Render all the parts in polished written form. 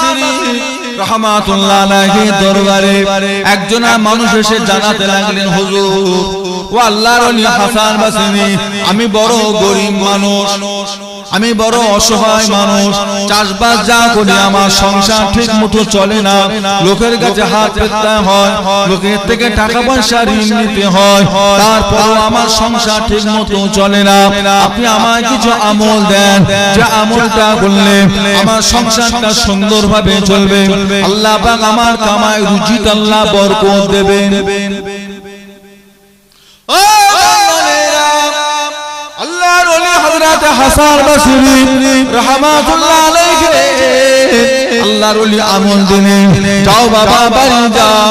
বাসরি রাহমাতুল্লাহ আলাইহি দরবারে একজন মানুষ এসে জানাতে লাগলেন, হুজুর ও আল্লাহর ওলি হাসান বাসরি, আমি বড় গরীব মানুষ, আমি বড় অসহায় মানুষ, চাষবাস যা করি আমার সংসার ঠিক মতো চলে না, লোকের কাছে হাত পেতে হয়, লোকের থেকে টাকা পয়সা ঋণ নিতে হয়, তারপরও আমার সংসার ঠিক মতো চলে না। আপনি আমায় কিছু আমল দেন, যে আমলটা করলে আমার সংসারটা সুন্দরভাবে চলবে, আল্লাহ পাক আমার কামাই রুজিতে আল্লাহ বরকত দেবেন। আল্লাহর ওলি হযরত হাসান বসরি রাহমাতুল্লাহ আলাইহি আল্লাহর ওলি আমল দিলেন, যাও বাবা বাড়ি যাও,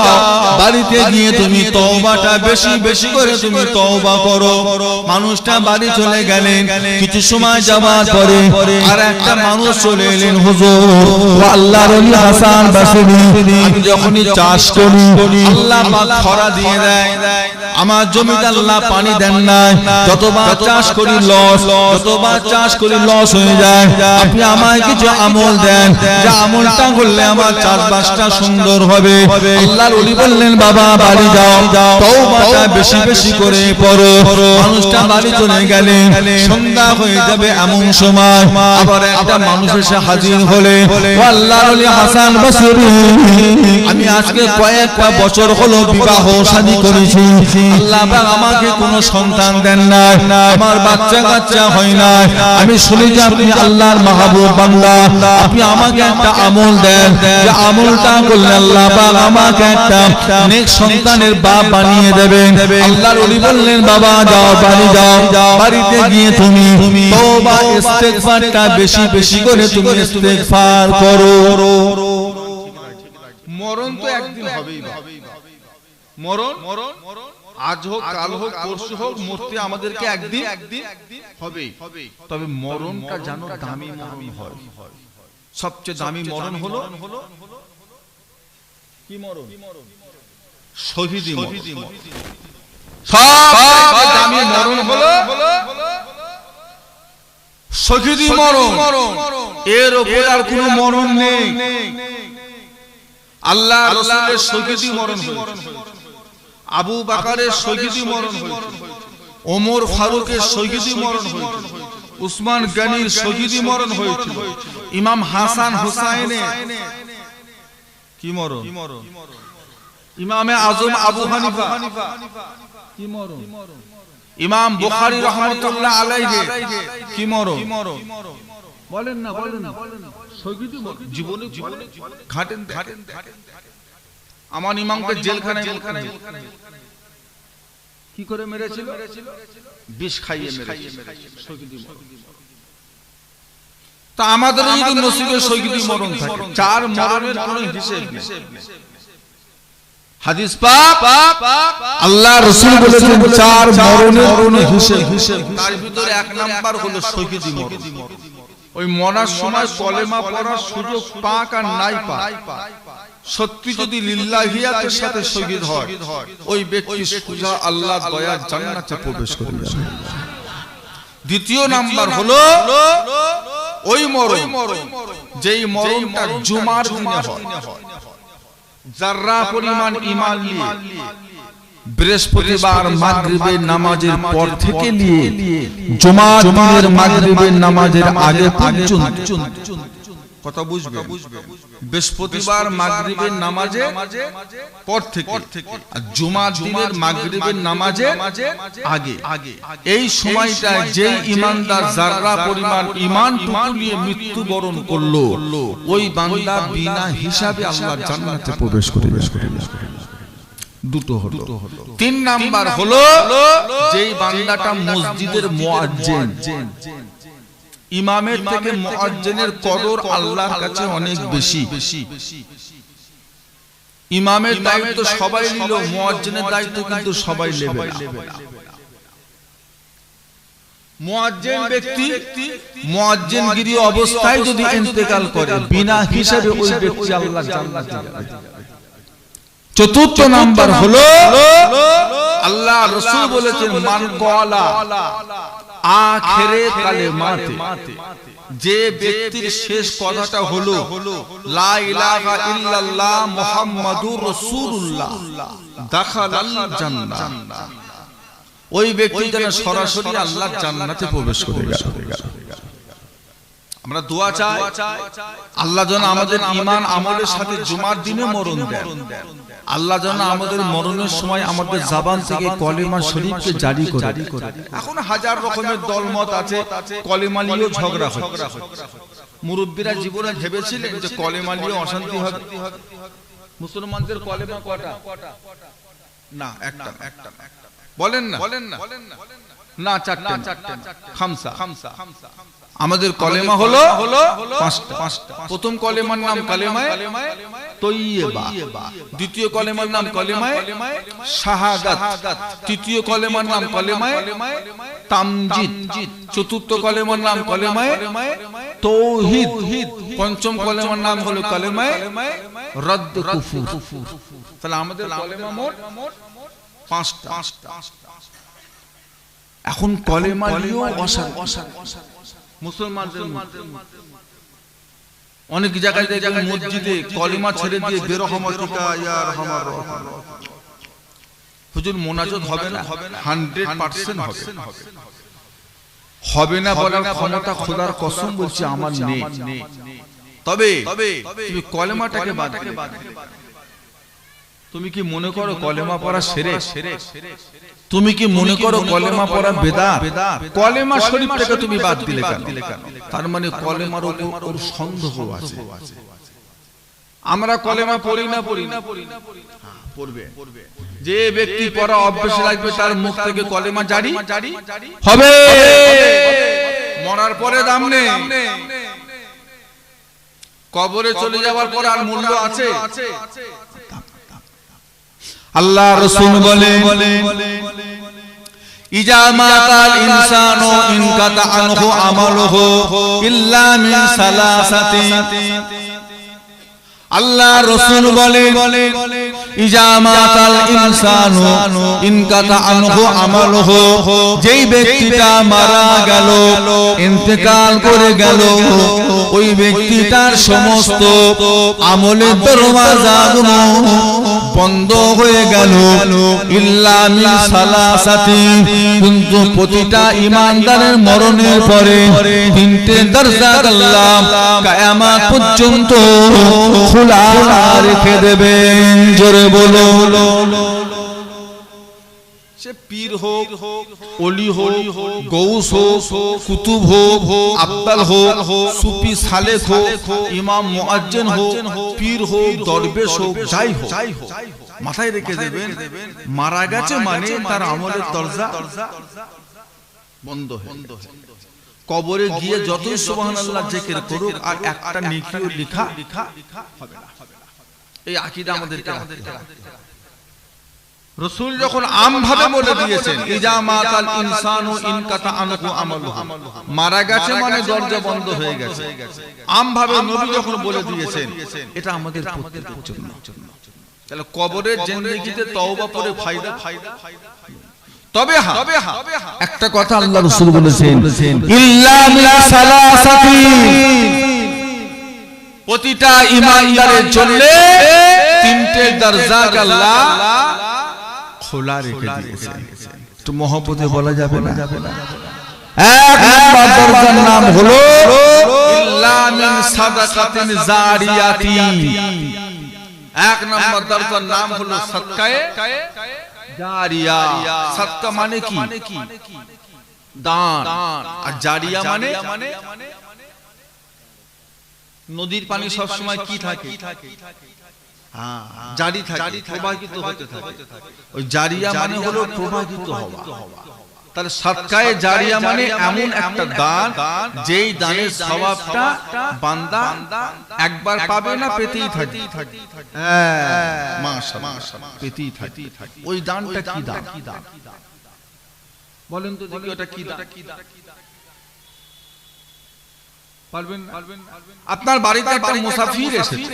বাড়িতে গিয়ে তুমি তওবাটা বেশি বেশি করে তুমি তওবা করো। মানুষটা বাড়ি চলে গেলেন, কিছু সময় যাওয়ার পরে আর একটা মানুষ চলে এলেন, হুজুর ও আল্লাহর ওলি হাসান বসরি, আমি যখনই চাষ করি আল্লাহ পাক খরা দিয়ে দেয়, আমার জমিতে আল্লাহ পানি দেন না, যতবার চাষ করি লস, যতবার চাষ করি লস হয়ে যায়, আপনি আমায় কিছু আমল দেন, যে আমলটা করলে আমার চাষবাসটা সুন্দর হবে। আল্লাহর ওলি বললেন, বাবা বাড়ি যাও, তওবাটা বেশি বেশি করে পড়ো। মানুষটা বাড়ি চলে গেলেন, সন্ধ্যা হয়ে যাবে এমন সময় আবার একটা মানুষ এসে হাজির হলে, ও আল্লাহর ওলি হাসান বসরি, আমি আজকে কয়েকটা বছর হলো বিবাহ শাদী করেছি, আল্লাহ পাক আমাকে কোনো সন্তান দেন না, আমার বাচ্চা কাচ্চা হয় না, আমি শুনি যে আপনি আল্লাহর মাহবুব বান্দা, আপনি আমাকে একটা আমল দেন, যে আমলটা করলে আল্লাহ পাক আমাকে একটা নেক সন্তানের বাপ বানিয়ে দেবেন। আল্লাহর ওলি বললেন, বাবা যাও বাড়ি যাও, বাড়িতে গিয়ে তুমি তওবা ইস্তেগফারটা বেশি বেশি করে তুমি ইস্তেগফার করো। মরণ তো একদিন হবেই, মরণ আজ হোক কাল হোক পরশু হোক, মরতে আমাদেরকে একদিন হবেই। তবে মরণটা জানো দামি মরণ হয়, সবচেয়ে দামি মরণ হলো কি মরণ? শহীদি মরণ। সবচেয়ে দামি মরণ হলো শহীদি মরণ, এর উপর আর কোনো মরণ নেই। আল্লাহ রাসূলের শহীদি মরণ হয়েছে, আবু বকরের শহীদি মরণ হয়েছে, ওমর ফারুকের শহীদি মরণ হয়েছে, উসমান গনির শহীদি মরণ হয়েছিল, ইমাম হাসান হুসাইনের কি মরণ, ইমামে আজম আবু হানিফা কি মরণ, ইমাম বুখারী রাহমাতুল্লাহ আলাইহি কি মরণ, বলেন না বলেন না, শহীদি মরণ জীবনে ঘাটেন ঘাটেন। আমার ইমামকে জেলখানায় কি করে মেরেছিল? বিষ খাইয়ে মেরেছিল, শহীদি মরণ। তা আমাদের যদি নসিবে শহীদি মরণ থাকে, চার মরণের কোনো হিসাব নেই। হাদিস পাক আল্লাহ রাসূল বলেছেন চার মরণের কোনো হিসাব, তার ভিতরে এক নাম্বার হলো শহীদি মরণ। ওই মরার সময় কলেমা পড়ার সুযোগ পাক আর নাই পাক, সত্যি যদি লিল্লাহিয়াতের সাথে শহীদ হয়, ওই ব্যক্তি সোজা আল্লাহর দয়ার জান্নাতে প্রবেশ করবে। দ্বিতীয় নাম্বার হলো ওই মরণ যেই মরণটা জুমার দিনে হয়, যারা পরিমাণ ঈমান নিয়ে বৃহস্পতিবার মাগরিবের নামাজের পর থেকে নিয়ে জুমার দিনের মাগরিবের নামাজের আগে পর্যন্ত, কথা বুঝবে, বৃহস্পতিবার মাগরিবের নামাজের পর থেকে আর জুমার দিনের মাগরিবের নামাজের আগে, এই সময়টা যেই ঈমানদার যারা পরিমাণ ঈমানটুকু নিয়ে মৃত্যুবরণ করলো, ওই বান্দা বিনা হিসাবে আল্লাহর জান্নাতে প্রবেশ করবে। দুটো হলো। তিন নাম্বার হলো যেই বান্দাটা মসজিদের মুয়াজ্জিন, ইমামের থেকে মুয়াজ্জিনের কদর আল্লাহর কাছে অনেক বেশি। ইমামের দায়িত্ব সবাই নিল, মুয়াজ্জিনের দায়িত্ব কিন্তু সবাই নেবে না। মুয়াজ্জিন ব্যক্তি মুয়াজ্জিনগিরি অবস্থায় যদি ইন্তেকাল করে, বিনা হিসাবে ওই ব্যক্তি আল্লাহর জান্নাতে যাবে। চতুর্থ নাম্বার হলো আল্লাহ রাসূল বলেছেন মান ক্বালা আখিরে কালেমাতে যে ব্যক্তির শেষ কথাটা হলো লা ইলাহা ইল্লাল্লাহ মুহাম্মাদুর রাসূলুল্লাহ দাখালাল জান্নাহ, ওই ব্যক্তি যেন সরাসরি আল্লাহর জান্নাতে প্রবেশ করে গেল। আমরা দোয়া চাই আল্লাহ যেন আমাদের ঈমান আমলের সাথে জুমার দিনে মরণ দেন, আল্লাহ যেন আমাদের মরণের সময় আমাদের জবান থেকে কলেমা শরীফকে জারি করে। এখন হাজার রকমের দলমত আছে, কলেমা নিয়েও ঝগড়া হচ্ছে। মুরব্বীরা জীবনে ভেবেছিলেন যে কলেমা নিয়ে অশান্তি হবে? মুসলমানদের কলেমা কটা? না, একটা। বলেন না না, চারটে, খামসা। আমাদের কলেমা হলো পাঁচটা। প্রথম কলেমার নাম কালেমায়ে তয়্যিবা, দ্বিতীয় কলেমার নাম কলেমায়ে শাহাদাত, তৃতীয় কলেমার নাম কলেমায়ে তামজিদ, চতুর্থ কলেমার নাম কলেমায়ে তাওহীদ, পঞ্চম কলেমার নাম হলো কলেমায়ে রদ্দ কুফর। তাহলে আমাদের কলেমা মোট পাঁচটা। এখন কলেমা নিয়েও মুসলমানদের অনেক জায়গায় দেখবেন মসজিদে কলেমা ছেড়ে দিয়ে বেরহমাতুকা ইয়া আরহামার রাহিম, হুজুর মোনাজাত হবে না, 100% হবে না বলার ক্ষমতা খোদার কসম বলছি আমার নেই। তবে তুমি কলেমাটাকে বাদ দিলে, তুমি কি মনে করো কলেমা পড়া শিরক? তুমি কি মনে করো কলেমা পড়া বিদআত? কলেমা শরীফটাকে তুমি বাদ দিলে কেন? তার মানে কলেমার উপর সন্দেহ আছে। আমরা কলেমা পড়ি না পড়বে। যে ব্যক্তি পড়া অভ্যাস রাখবে তার মুখ থেকে কলেমা জারি হবে। মরার পরে দাম নেই, কবরে চলে যাওয়ার পর আর মূল্য আছে? আল্লাহ রাসূল বলে ইজা মাতাল ইনসানু ইনকাতা আনহু আমালুহু ইল্লা মিন সালাসাতি। আল্লাহ রাসূল বলে ইজা মাতাল ইনসানু ইনকাতা আনহু আমালুহু, যেই ব্যক্তিটা মারা গেল, ইন্তেকাল করে গেল, ওই ব্যক্তিটার সমস্ত আমলের দরওয়াজাগুলো বন্ধ হয়ে গেল ইল্লা মিন সালাসাতি। কিন্তু প্রতিটা ঈমানদারের মরণের পরে তিনটে দরজা আল্লাহ কিয়ামত পর্যন্ত খোলা রেখে দেবেন। জোরে বলো, সে পীর হোক, ওলি হোক, গৌস হোক, কুতুব হোক, আব্দাল হোক, সুফি সালেক হোক, ইমাম মুয়াজ্জিন হোক, পীর হোক, দরবেশ হোক, যাই হোক, মাথায় রেখে দেবেন মারা গেছে মানে তার আমলের দরজা বন্ধ হয়ে গেছে। কবরে গিয়ে যতই সুবহানাল্লাহ জিকির করুক আর একটা নেকিও লেখা হবে না। এই আকীদা আমাদেরকে রাখতে হবে। রাসূল যখন আমভাবে বলে দিয়েছেন ইজা মাতাল ইনসানু ইনকাতা আনহু আমালুহু, মারা গেছে মানে দরজা বন্ধ হয়ে গেছে, আমভাবে নবী যখন বলে দিয়েছেন, এটা আমাদের প্রত্যেকের জন্য। তাহলে কবরের জিন্দেগিতে তওবা পড়ে ফায়দা। তবে একটা কথা আল্লাহ রাসূল বলেছেন ইল্লা মিন সালাসাতি, প্রতিটা ঈমানদারের জন্য তিনটে দরজা আল্লাহ খোলা রেখে দিয়েছেন। একটু মহব্বতে বলা যাবে না? এক নম্বর দরজার নাম হলো ইল্লা মিন সাদাকাতিন জারিয়াতি। এক নম্বর দরজার নাম হলো সাদকায়ে জারিয়া। সাদকা মানে কি? দান। আর জারিয়া মানে নদীর পানি সব সময় কি থাকে? জারি থাকে, প্রবাহিত হতে থাকে। ওই জারিয়া মানে হলো প্রবাহিত হওয়া। তাহলে সাদকায়ে জারিয়া মানে এমন একটা দান যেই দানের সওয়াবটা বান্দা একবার পাবে না, পেতেই থাকে। মাশাআল্লাহ, পেতেই থাকে। ওই দানটা কি দান? বলেন তো দেখি ওটা কি দান? পারবেন? আপনার বাড়িতে একটা মুসাফির এসেছে,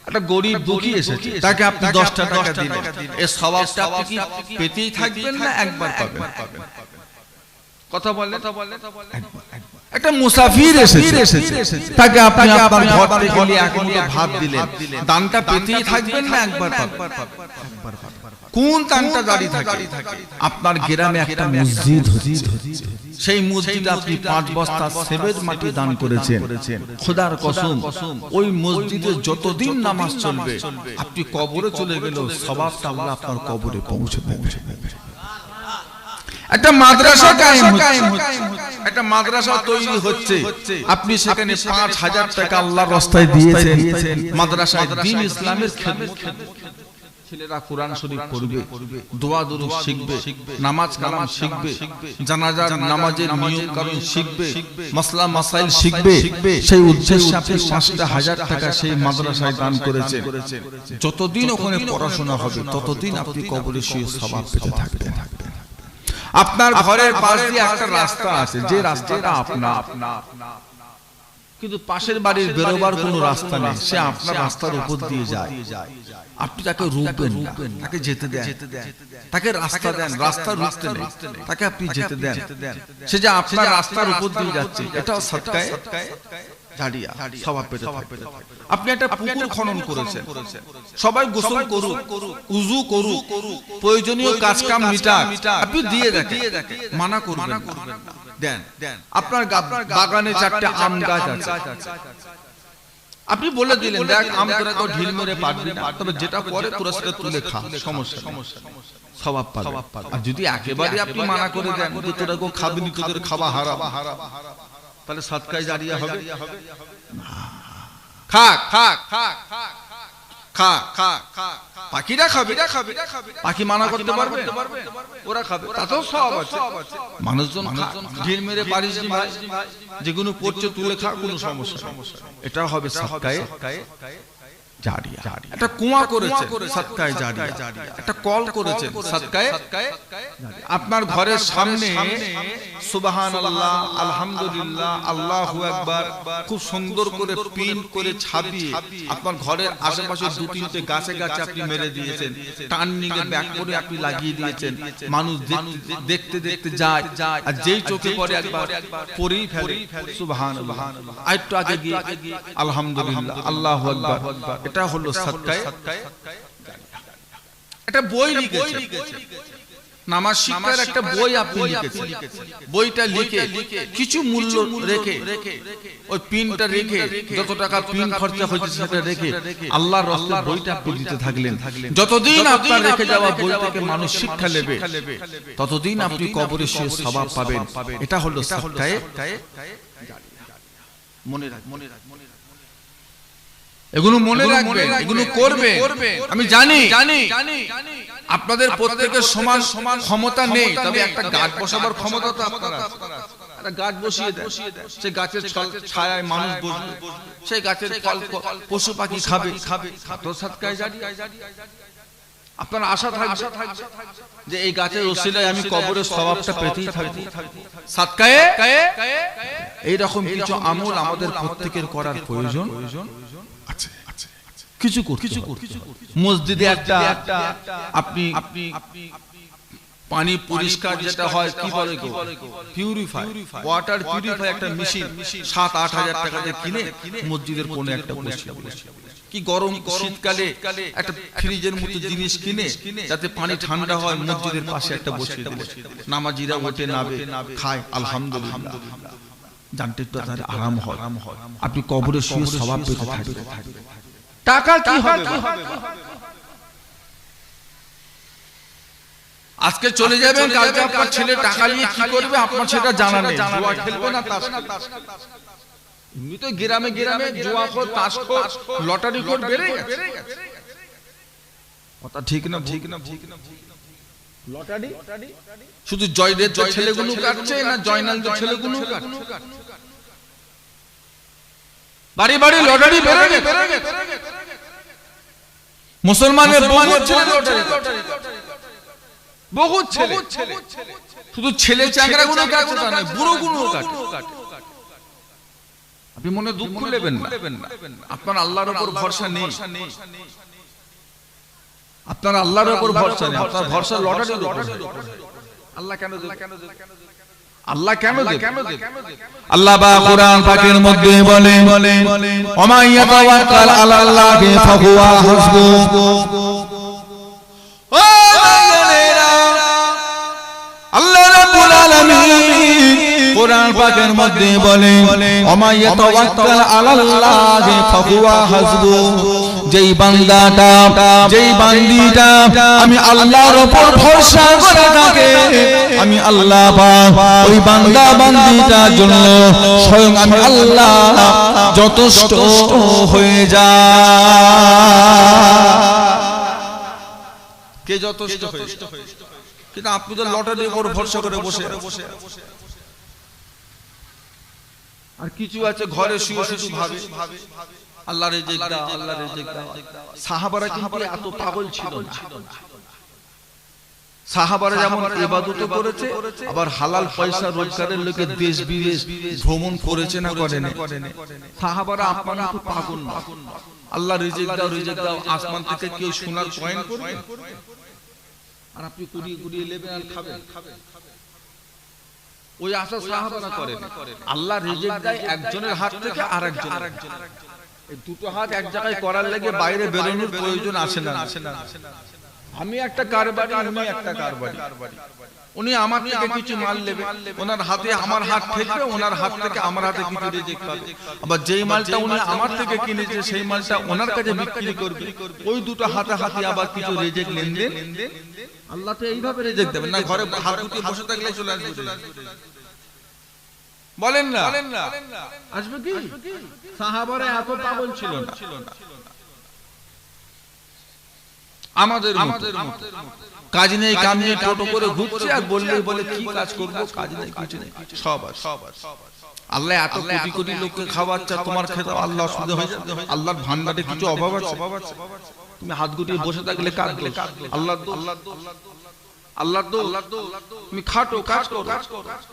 একটা গরিব দুঃখী এসেছে, তাকে আপনি 10 টাকা দিলেন, এই সওয়াবটা আপনি কি পেতেই থাকবেন না একবার পাবেন? কথা বলে একটা মুসাফির এসেছে, তাকে আপনি আপনার ঘর থেকে নিয়ে এক মুঠো ভাত দিলেন, দানটা পেতেই থাকবেন না একবার পাবেন? কোন দানটা জারি থাকে? আপনার গ্রামে একটা মসজিদ হচ্ছে, সেই মসজিদে আপনি 5 বস্তা সেবেদ মাটি দান করেছেন, খোদার কসম ওই মসজিদে যতদিন নামাজ চলবে, আপনি কবরে চলে গেলেও সওয়াবটা আল্লাহ আপনার কবরে পৌঁছে দেবে। একটা মাদ্রাসা কায়েম হচ্ছে, একটা মাদ্রাসা তৈরি হচ্ছে, আপনি সেখানে 5000 টাকা আল্লাহর রাস্তায় দিয়েছেন, মাদ্রাসায় দ্বীন ইসলামের খেদমত, ছেলেরা কোরআন শরীফ পড়বে, দোয়া দুরূদ শিখবে, নামাজ কালাম শিখবে, জানাজার নামাজের নিয়ম কানুন শিখবে, মাসলা মাসাইল শিখবে, সেই উদ্দেশ্যে আপনি 5000 টাকা সেই মাদ্রাসায় দান করেছেন। যতদিন ওখানে পড়াশোনা হবে ততদিন আপনি কবরে শুয়ে সওয়াব পেতে থাকবেন। আপনার ঘরের পাশ দিয়ে একটা রাস্তা আছে, যে রাস্তাটা আপনার, কিন্তু পাশের বাড়ির বেরোবার কোনো রাস্তা নেই, সে আপনার রাস্তার উপর দিয়ে যায়, আপনি তাকে রুখবেন না, তাকে যেতে দেন, তাকে রাস্তা দেন, রাস্তা রুখতে নেই, তাকে আপনি যেতে দেন, সে যে আপনার রাস্তার উপর দিয়ে যাচ্ছে, এটাও সাদকায়ে জারিয়া, সওয়াব পেতে থাকবে। আপনি একটা পুকুর খনন করেছেন, সবাই গোসল করুক, উযু করুক, প্রয়োজনীয় কাজ কাম মিটাক, আপনি দিয়ে দেখেন, মানা করবেন না, দেন। আপনার বাগানে 4টা আম গাছ আছে, আপনি বলে দিলেন দেখ আম তোরা তো ঢিল মেরে পারবি না, তবে যেটা পরে তোরা সেটা তুলে খা, সমস্যা সওয়াব পাবে। আর যদি একেবারে আপনি মানা করে দেন যে তোরা কো খাবি না, তোদের খাওয়া হারাম, তাহলে সাদকায়ে জারিয়া হবে? খাক খাক খাক খাক খাক খাক, পাখিরা খাবে, পাখি মানা করতে পারবে? ওরা খাবে, তাতেও সওয়াব আছে। মানুষজন ঢিল মেরে পারিস নি ভাই, যেগুলো পড়ছে তুলে খা, কোনো সমস্যা, এটা হবে সাদকায়ে জারিয়া। একটা কুয়া করেছে সাদকায়ে জারিয়া, একটা কল করেছে সাদকায়ে জারিয়া। আপনার ঘরের সামনে সুবহানাল্লাহ, আলহামদুলিল্লাহ, আল্লাহু আকবার খুব সুন্দর করে পিন করে ছাপিয়ে আপনার ঘরের আশেপাশে 2-3টে গাছে গাছে আপনি মেরে দিয়েছেন, টার্নিং এ ব্যাক করে আপনি লাগিয়ে দিয়েছেন, মানুষ দেখতে দেখতে যায়, আর যেই চোখে পড়ে একবার পড়েই ফেলে সুবহানাল্লাহ, আরেকটু আগে গিয়ে আলহামদুলিল্লাহ, আল্লাহু আকবার, এটা হলো সাদকায়ে জারিয়া। একটা বই লিখেছে, নামাজ শিক্ষার একটা বই আপনি লিখেছেন, বইটা লিখে কিছু মূল্য রেখে, ওই পিনটা রেখে, যত টাকা পিন খরচা হয়েছে সেটা রেখে আল্লাহর রাস্তায় বইটা আপনি দিতে থাকলেন। যতদিন আপনার রেখে যাওয়া বই থেকে মানুষ শিক্ষা নেবে, ততদিন আপনি কবরে শুয়ে সওয়াব পাবেন। এটা হলো সাদকায়ে জারিয়া। মনে রাখ, এগুলো মনে রাখবেন, এগুলো করবে। আমি জানি আপনাদের প্রত্যেকের সমান ক্ষমতা নেই, তবে একটা গাছ বসাবার ক্ষমতা তো আপনার আছে। একটা গাছ বসিয়ে দেন, সেই গাছের ছায়ায় মানুষ বসবে, সেই গাছের ফল পশু পাখি খাবে, তো সাদকায়ে জারিয়া। আপনার আশা থাকবে যে এই গাছের ওসিলায় আমি কবরের সওয়াবটা পেতেই থাকব। সাদকায়ে এইরকম কিছু আমল আমাদের প্রত্যেকের করার প্রয়োজন আছে। কিছু মসজিদে একটা আপনি পানি পরিষ্কার যেটা হয়, কি বলে গো, পিউরিফাই, ওয়াটার পিউরিফাই, একটা মেশিন 7-8 হাজার টাকা দিয়ে কিনে মসজিদের কোণে একটা বসিয়ে, কি গরম শীতকালে একটা ফ্রিজের মতো জিনিস কিনে যাতে পানি ঠান্ডা হয়, মসজিদের পাশে একটা বসিয়ে দিলে নামাজিরা ওঠে নাবে খায়, আলহামদুলিল্লাহ, জানতে তো তার আরাম হয়, আপনি কবরে শুয়ে সওয়াব পেতে থাকবেন। টাকা কি হবে? আজকে চলে যাবেন, কালকে আপনার ছেলে টাকা নিয়ে কি করবে আপনার সেটা জানা নেই, জুয়া খেলবে না তাস খেলবে। এমনি তো গ্রামে গ্রামে জুয়াখোর, তাসখোর, লটারিখোর বেড়ে গেছে, কথা ঠিক না? লটারি শুধু জয়দের ছেলেগুলো কাটছে না জয়নালদের ছেলেগুলো কাটছে? বাড়ি বাড়ি লটারি বেড়ে গেছে, মুসলমানের বহুত ছেলে লটারি, বহুত ছেলে, শুধু ছেলে চ্যাংড়া গুলো কাটছে তা নয়, বুড়ো গুলো কাটে। আপনি মনে দুঃখ নেবেন না, আপনার আল্লাহর উপর ভরসা নেই, আপনার আল্লাহর উপর ভরসা নেই, আপনার ভরসা লটারির উপর। আল্লাহ কেন আল্লাহ কেন দেবে? আল্লাহ বা কোরআন পাকের মধ্যে বলেন ওমা ইয়াতাওয়াক্কাল আলাল্লাহি ফাহুয়া হাসবুহু। ও ভাইয়েরা, আল্লাহ রাব্বুল আলামিন কোরআন পাকের মধ্যে বলেন ওমা ইয়াতাওয়াক্কাল আলাল্লাহি ফাহুয়া হাসবুহু। যেই বান্দাটা, যেই বান্দিটা আমি আল্লাহর উপর ভরসা করে থাকে, আমি আল্লাহ পাক ওই বান্দা বান্দিটার জন্য স্বয়ং আমি আল্লাহ যথেষ্ট হয়ে যায়। কে যথেষ্ট হয়ে যায়? কিন্তু আপনি তো লটারির উপর ভরসা করে বসে আর কিছু আছে ঘরে শুয়ে শুধু ভাবে আল্লাহ রিজিক দাও, আল্লাহ রিজিক দাও। সাহাবারা কিন্তু এত পাগল ছিল না। সাহাবারা যেমন ইবাদত করেছে, আবার হালাল পয়সা রোজগারের লোকে দেশ বিদেশ ভ্রমণ করেছে না করে না। সাহাবারা আপনার মতো পাগল না। আল্লাহ রিজিক দাও, রিজিক দাও, আসমান থেকে কেউ সোনার কয়েন করবে আর আপনি কুড়িয়ে কুড়িয়ে নেবেন আর খাবেন? ওই আশা সাহাবারা করেন। আল্লাহ রিজিক দেয় একজনের হাত থেকে আরেকজনের। এই দুটো হাত এক জায়গায় করার লাগে বাইরে বেরোনোর প্রয়োজন আসে না। আমি একটা কারবারি, উনি একটা কারবারি। উনি আমার থেকে কিছু মাল নেবে, ওনার হাতে আমার হাত ঠেকবে, ওনার হাত থেকে আমার হাতে কিছু রিজিক পাবে। আবার যেই মালটা উনি আমার থেকে কিনেছে সেই মালটা ওনার কাছে বিক্রি করবে। ওই দুটো হাতাহাতি আবার কিছু রিজিক লেনদেন। আল্লাহ তো এইভাবে রিজিক দেবেন না। ঘরে হাত গুটিয়ে বসে থাকলে চলে আসবে। বলেন না আসবে কি? সাহাবারা এত পাগল ছিল না। আমাদের কাজ নেই, কাম নেই, টোটো করে ঘুরছে আর বললেই বলে কি কাজ করবো, কাজ নেই, কিছু নেই, সব আছে। আল্লাহ এত কোটি কোটি লোককে খাওয়াচ্ছে, তোমার খেতে আল্লাহ অসুবিধা হয়ে যাবে? আল্লাহর ভান্ডারে কিছু অভাব আছে? তুমি হাত গুটিয়ে বসে থাকলে কাজ আল্লাহ আল্লাহ তুমি খাটো, কাজ করো।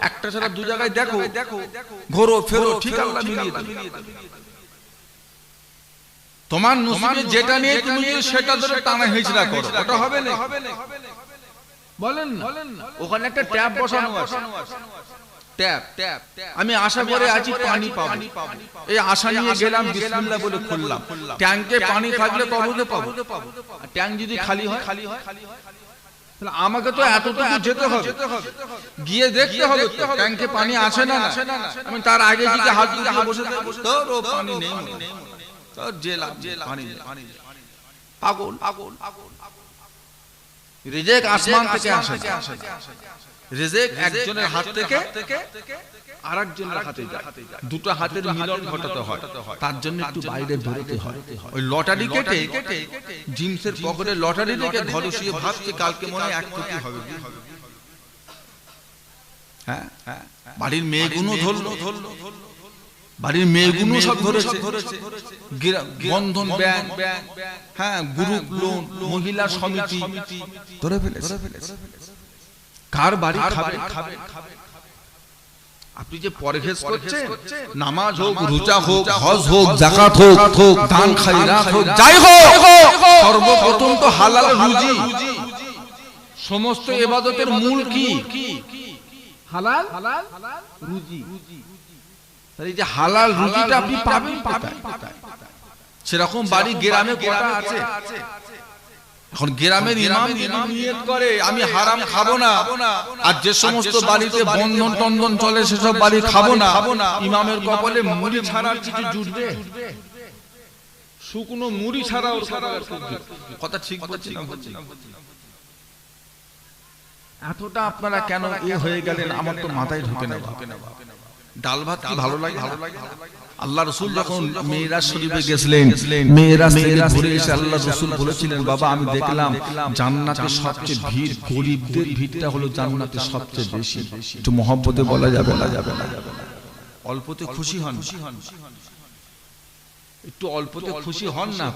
একটা ছাড়া দু জায়গায় দেখো, ঘোরো ফেরো, ঠিক আল্লাহ মিলিয়ে দেবে। তোমার নসিবে যেটা নিয়ে তুমি সেটা ধরে টানা হিজড়া করো, ওটা হবে না। বলেন না, ওখানে একটা ট্যাপ বসানো আছে। ট্যাপ আমি আশা করে আছি পানি পাবো, এই আশা নিয়ে গেলাম, বিসমিল্লাহ বলে খুললাম। ট্যাঙ্কে পানি থাকলে তবে পাবো। ট্যাঙ্ক যদি খালি হয়, আমাকে তো এতটুকু যেতে হবে, গিয়ে দেখতে হবে ট্যাঙ্কে পানি আছে না। আমি তার আগে যদি হাত দিয়ে বসে তো পানি নেই, পাগল। রিজিক আসমান থেকে আসে, রিজিক একজনের হাত থেকে আরেকজনের হাতে যায়। দুটো হাতের মিলন ঘটাতে হয়, তার জন্য একটু বাইরে বেরোতে হয়। ওই লটারি কেটে জিন্সের পকেটে লটারি রেখে ঘরে শুয়ে ভাবছে কালকে মনে হয় 1 কোটি হবে। হ্যাঁ, বাড়ির মেয়েগুলো ধরলো, বাড়ির মেয়েগুলো সব ধরেছে। বন্ধন ব্যাংক, হ্যাঁ, গ্রুপ লোন, মহিলা সমিতি ধরে ফেলেছে। কার বাড়ি খাবে? আপনি যে পরহেজ করছেন, নামাজ হোক, রোজা হোক, হজ হোক, যাকাত হোক, দান খায়রাত হোক, যাই হোক, সর্বপ্রথম তো হালাল রুজি। সমস্ত ইবাদতের মূল কি? হালাল রুজি। এই যে হালাল রুজিটা আপনি পাবেন কোথায়? সেরকম বাড়ি গ্রামে কটা আছে? এখন গ্রামের ইমাম নিয়ত করে আমি হারাম খাবো না, আর যে সমস্ত বাড়িতে বন্ধন টন্ধন চলে সেসব বাড়ি খাবো না। ইমামের কপালে মুড়ি ছাড়ার কিছু জুটবে? শুকনো মুড়ি ছাড়া ওর কথা ঠিক বলছি না? এতটা আপনারা কেন হয়ে গেলেন আমার তো মাথায় ঢুকে না। ডাল ভাত কি ভালো লাগে? আল্লাহ রাসূল যখন মিরাজ শরীফে গেছিলেন, মিরাজ থেকে ঘুরে এসে আল্লাহ রাসূল বলেছিলেন, বাবা আমি দেখলাম জান্নাতে সবচেয়ে ভিড়, গরিবদের ভিড়টা হলো জান্নাতে সবচেয়ে বেশি। একটু মহব্বতে বলা যাবে না? অল্পতে খুশি হন, একটু অল্পতে খুশি হন না।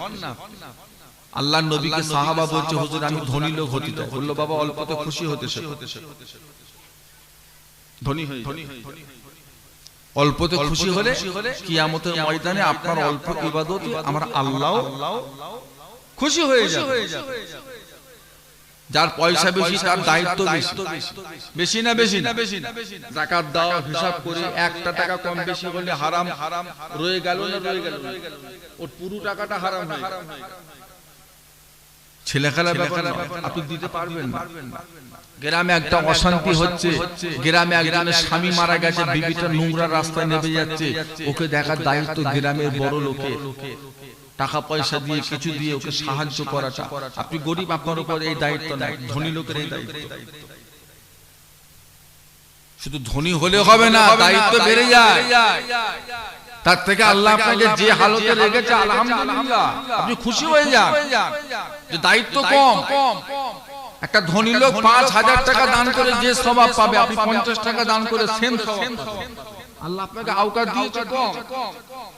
আল্লাহ নবীকে সাহাবা বলছে, হুজুর আমি ধনী লোক হতে চাই। বলল বাবা অল্পতে খুশি হতে শেখো, ধনী হয়ে অল্পতে খুশি হলে কিয়ামতের ময়দানে আপনার অল্প ইবাদতে আমার আল্লাহ খুশি হয়ে যাবে। যার পয়সা বেশি তার দায়িত্ব বেশি, বেশি না বেশি না? যাকাত দাও হিসাব করে 1 টাকা কম বেশি হলে হারাম রয়ে গেল না রয়ে গেল? ওর পুরো টাকাটা হারাম হয়ে গেল। ছেলেখেলা ব্যাপার আপনি দিতে পারবেন না। গ্রামে একটা অশান্তি হচ্ছে, গ্রামে একজনের স্বামী মারা গেছে, বিবিটা নোংরা রাস্তায় নেমে যাচ্ছে, ওকে দেখার দায়িত্ব গ্রামের বড় লোকের। টাকা পয়সা দিয়ে কিছু দিয়ে ওকে সাহায্য করাটা। আপনি গরিব, আপনার উপর এই দায়িত্ব নাই, ধনী লোকের এই দায়িত্ব। শুধু ধনী হলে হবে না, দায়িত্ব বেড়ে যায়। তার থেকে আল্লাহ আপনাকে যে হালতে রেখেছে আলহামদুলিল্লাহ আপনি খুশি হয়ে যান যে দায়িত্ব কম। একটা ধনী লোক 5,000 টাকা দান করে যে সওয়াব পাবে, আপনি 50 টাকা দান করে সেম সওয়াব পাবেন। আল্লাহ আপনাকে আওকাত দিয়েছে কম,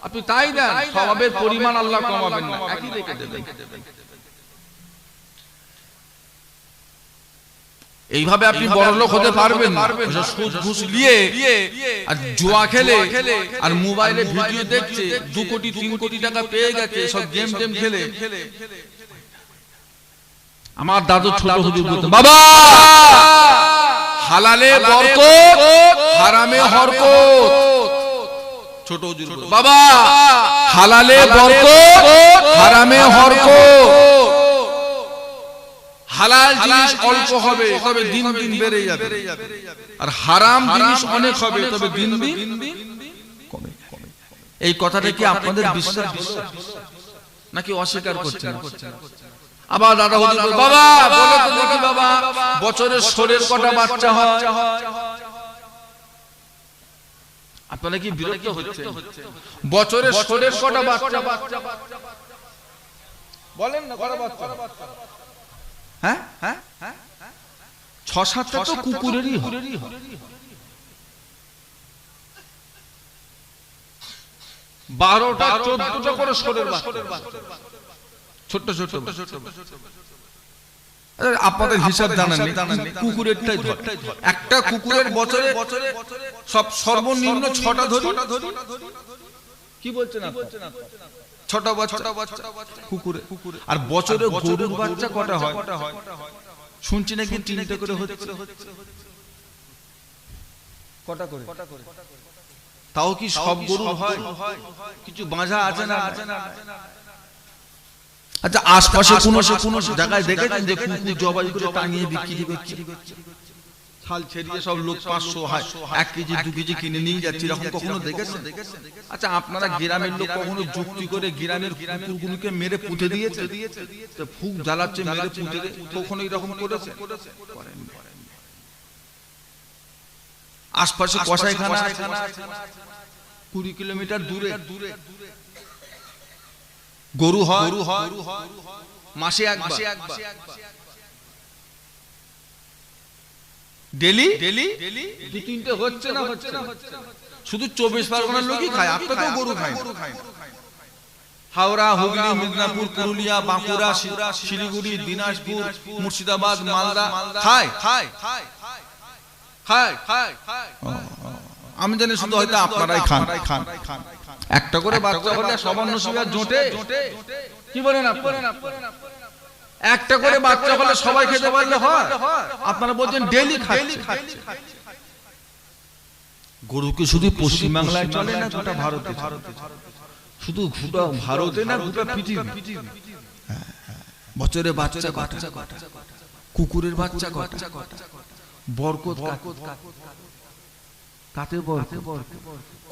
আপনি তাই দেন, সওয়াবের পরিমাণ আল্লাহ কমাবেন না, একই রেখে দেবেন। এইভাবে আপনি বড় লোক হতে পারবেন না। সুদ ঘুষ নিয়ে আর জুয়া খেলে আর মোবাইলে ভিডিও দেখছে, 2 কোটি 3 কোটি টাকা পেয়ে গেছে, সব গেম টেম খেলে। আমার দাদু ছোট হুজুর বলতেন, বাবা হালালে বরকত হারামে হরকত। ছোট হুজুর বলতেন, বাবা হালালে বরকত হারামে হরকত। হালাল জিনিস অল্প হবে তবে দিন দিন বেড়ে যাবে, আর হারাম জিনিস অনেক হবে তবে দিন দিন কমে যাবে। এই কথাটা কি আপনাদের বিশ্বাস নাকি অস্বীকার করছেন? আবার দাদা হুজুর, বাবা বলো তো দেখি বাবা, বছরে ষোলের কটা বাচ্চা হয়? আপনারা কি বিরক্ত হচ্ছে? বছরে ষোলের কটা বাচ্চা বলেন না? কটা বাচ্চা? হ্যাঁ হ্যাঁ, 6-7টা তো কুকুরেরই হয়। 12টা 14টা করে ষোলের বাচ্চা, ছোট ছোট। আপনাদের হিসাব জানেন কুকুরেরটাই ধর। একটা কুকুরের বছরে সব সর্বনিম্ন 6টা ধরি। কি বলছেন আপনারা? 6টা বাচ্চা কুকুরে। আর বছরে গরুর বাচ্চা কটা হয়? শুনছি নাকি 3টে করে হচ্ছে। কটা করে? তাও কি সব গরু হয়? কিছু বাঁধা আছে না? আচ্ছা, আশপাশে কোন জায়গায় দেখেছেন যে কুকুর জবাই করে টাঙিয়ে বিক্রি করছে? ছাল ছেড়িয়ে সব লোক 500 হয় 1 কেজি 2 কেজি কিনে নিয়ে যাচ্ছে, এরকম কখনো দেখেছেন? আচ্ছা, আপনারা গ্রামের লোক কখনো যুক্তি করে গ্রামের কুকুরগুলোকে মেরে পুঁতে দিয়েছে? তো ফুক জ্বালাচ্ছে মেরে পুঁতে দিয়ে, কখনো এরকম করেছে? আশপাশে কসাইখানা 20 কিলোমিটার দূরে গরু হয় মাসে একবার। ডেলি 2-3টে হচ্ছে না? শুধু 24 পরগনার লোকই খায়, আপনারা তো গরু খায় না। হাওড়া, হুগলি, মিদনাপুর, পুরুলিয়া, বাঁকুড়া, শিলিগুড়ি, দিনাজপুর, মুর্শিদাবাদ, মালদা খায়। আমি জানি শুধু হয়তো আপনারাই খান। একটা করে বাচ্চা হলে সবার নসিবে জোটে। কি বলেন আপনারা? একটা করে বাচ্চা হলে সবাই খেতে পারলে হয়? আপনারা বলছেন ডেইলি খাচ্ছে। গরুকে শুধু পশ্চিম বাংলায় চলে না, গোটা ভারতে। শুধু গোটা ভারতে না, গোটা পৃথিবী। বছরে বাচ্চা কটা? কুকুরের বাচ্চা কটা? বরকত কাতে বরকত?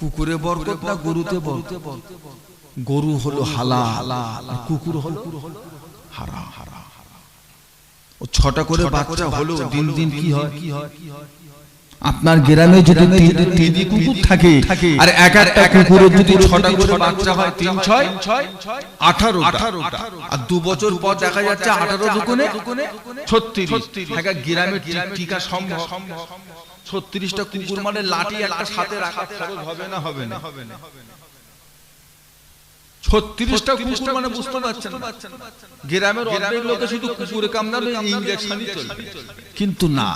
কুকুরে বরকত না গরুতে বরকত? গরু হলো হালাল আর কুকুর হলো হারাম। ও 6টা করে বাচ্চা হলো, দিন দিন কি হয়? আপনার গ্রামে যদি 3টি কুকুর থাকে আর একটা কুকুরের যদি 6টা করে বাচ্চা হয়, 3-6 18টা। আর 2 বছর পর দেখা যাচ্ছে 18 দুগুণে 36। একটা গ্রামে টিকা সম্ভব? 36টা কুকুর মানে লাঠি একটা সাথে রাখা খরচ হবে না? 36টা কুকুর মানে বুঝতে পারছেন না? গ্রামের অনেক লোকে শুধু কুকুরে কামড়ালে ইনজেকশনই চলবে, কিন্তু না,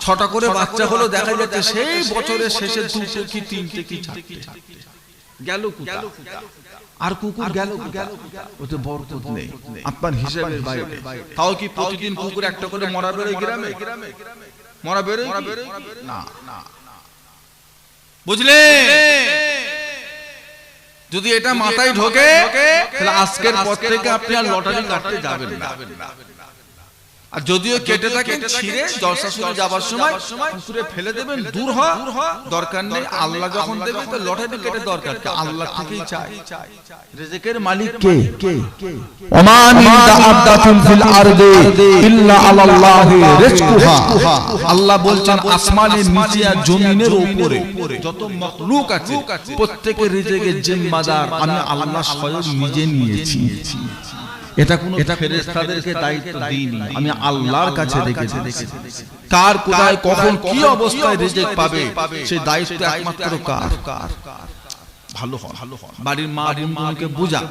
6টা করে বাচ্চা হলো দেখা যাচ্ছে সেই বছরের শেষে 2টে কি 3টে কি 4টে। গেল কোথা, আর কুকুর গেল কোথা, ওতে বরকত নেই আপনার হিসাবের বাইরে। তাও কি প্রতিদিন কুকুর একটা করে মরা বেরোয় গ্রামে? মরা বেরোয় না, বুঝলে? যদি এটা মাথায় ঢোকে তাহলে আজকের পর থেকে আপনি আর লটারি কাটতে যাবেন না। আর যদিও কেটে থাকেন ছিঁড়ে জলসা শুনে যাবার সময় পুকুরে ফেলে দেবেন, দূর হ, দরকার নেই। আল্লাহ যখন দেবে তো লটারি কেটে দরকার কি? আল্লাহ থেকেই চাই। রিজিকের মালিক কে? ওমা মিন দাআবাতিন ফিল আরদি ইল্লা আলাল্লাহি রিজকুহা। আল্লাহ বলছেন আসমানের নিচে আর জমিনের উপরে যত মাখলুক আছে প্রত্যেকের রিজিকের জিম্মাদার আমি আল্লাহ স্বয়ং নিজে নিয়েছি। এটা কোন ফেরেশতাদেরকে দায়িত্ব দিইনি, আমি আল্লাহর কাছে রেখেছি। কার কোথায় কখন কি অবস্থায় রিজিক পাবে সেই দায়িত্ব একমাত্র কার? ভালো হয় বাড়ির মা বোনকে বুঝা,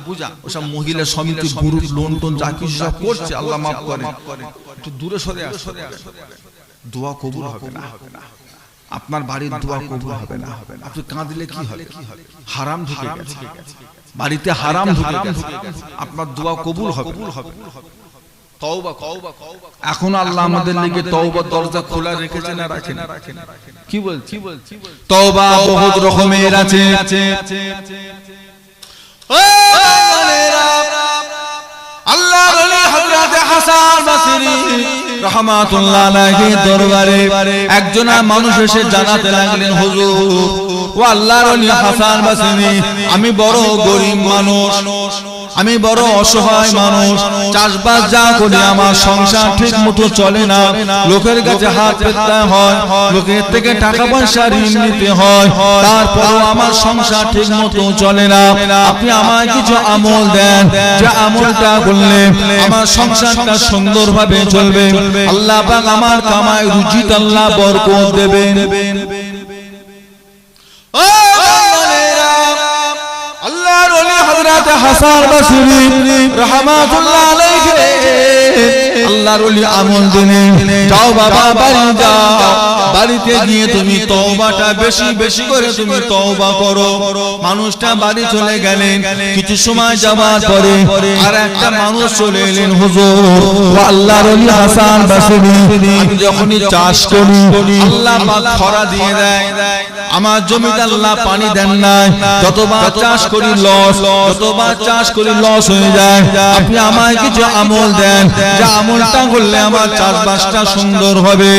ওসব মহিলা সমিতি গ্রুপ লোন টোন যা কিছু সব করছে আল্লাহ মাফ করে, একটু দূরে সরে আসো। দোয়া কবুল হবে না, আপনার বাড়ির দোয়া কবুল হবে না। আপনি কাঁদলে কি হবে? হারাম ঢুকে গেছে বাড়িতে, হারাম ঢুকে গেছে, আপনার দোয়া কবুল হবে। তওবা, এখন আল্লাহ আমাদের লিগে তওবার দরজা খোলা রেখেছে না রাখেন? কি বলছি? তওবা বহুত রকমের আছে। আল্লাহর ওলি হযরত হাসান বসরি রাহমাতুল্লাহ আলাইহি দরবারে একজন মানুষ এসে জানাতে লাগলেন, হুজুর ও আল্লাহর ওলি হাসান বসরি, আমি বড় গরীব মানুষ, আমি বড় অসহায় মানুষ, চাষবাস যা করি আমার সংসার ঠিক মতো চলে না, লোকের কাছে হাত পেতে হয়, লোকের থেকে টাকা পয়সা ঋণ নিতে হয়, তারপরেও আমার সংসার ঠিক মতো চলে না। আপনি আমায় কিছু আমল দেন, যে আমলটা করলে আমার সংসারটা সুন্দরভাবে চলবে, আল্লাহ পাক আমার কামাই রুজিতে আল্লাহ বরকত দেবেন। আল্লাহর ওলি হযরত হাসান বসরি রাহমাতুল্লাহ আলাইহি আল্লাহর ওলি আমল দিলেন, যাও বাবা বাড়ি যাও, বাড়িতে গিয়ে তুমি তওবাটা বেশি বেশি করে তুমি তওবা করো। মানুষটা বাড়ি চলে গেলেন, কিছু সময় যাবার পরে আর একটা মানুষ চলে এলেন, হুজুর ও আল্লাহর ওলি হাসান বসরি, আমি যখনই চাষ করি আল্লাহ পাক খরা দিয়ে দেয়, আমার জমিতে আল্লাহ পানি দেন না, যতবার চাষ করি লস, যতবার চাষ করি লস হয়ে যায়, আপনি আমায় কিছু আমল দেন, যে আমলটা করলে আমার চাষবাসটা সুন্দর হবে।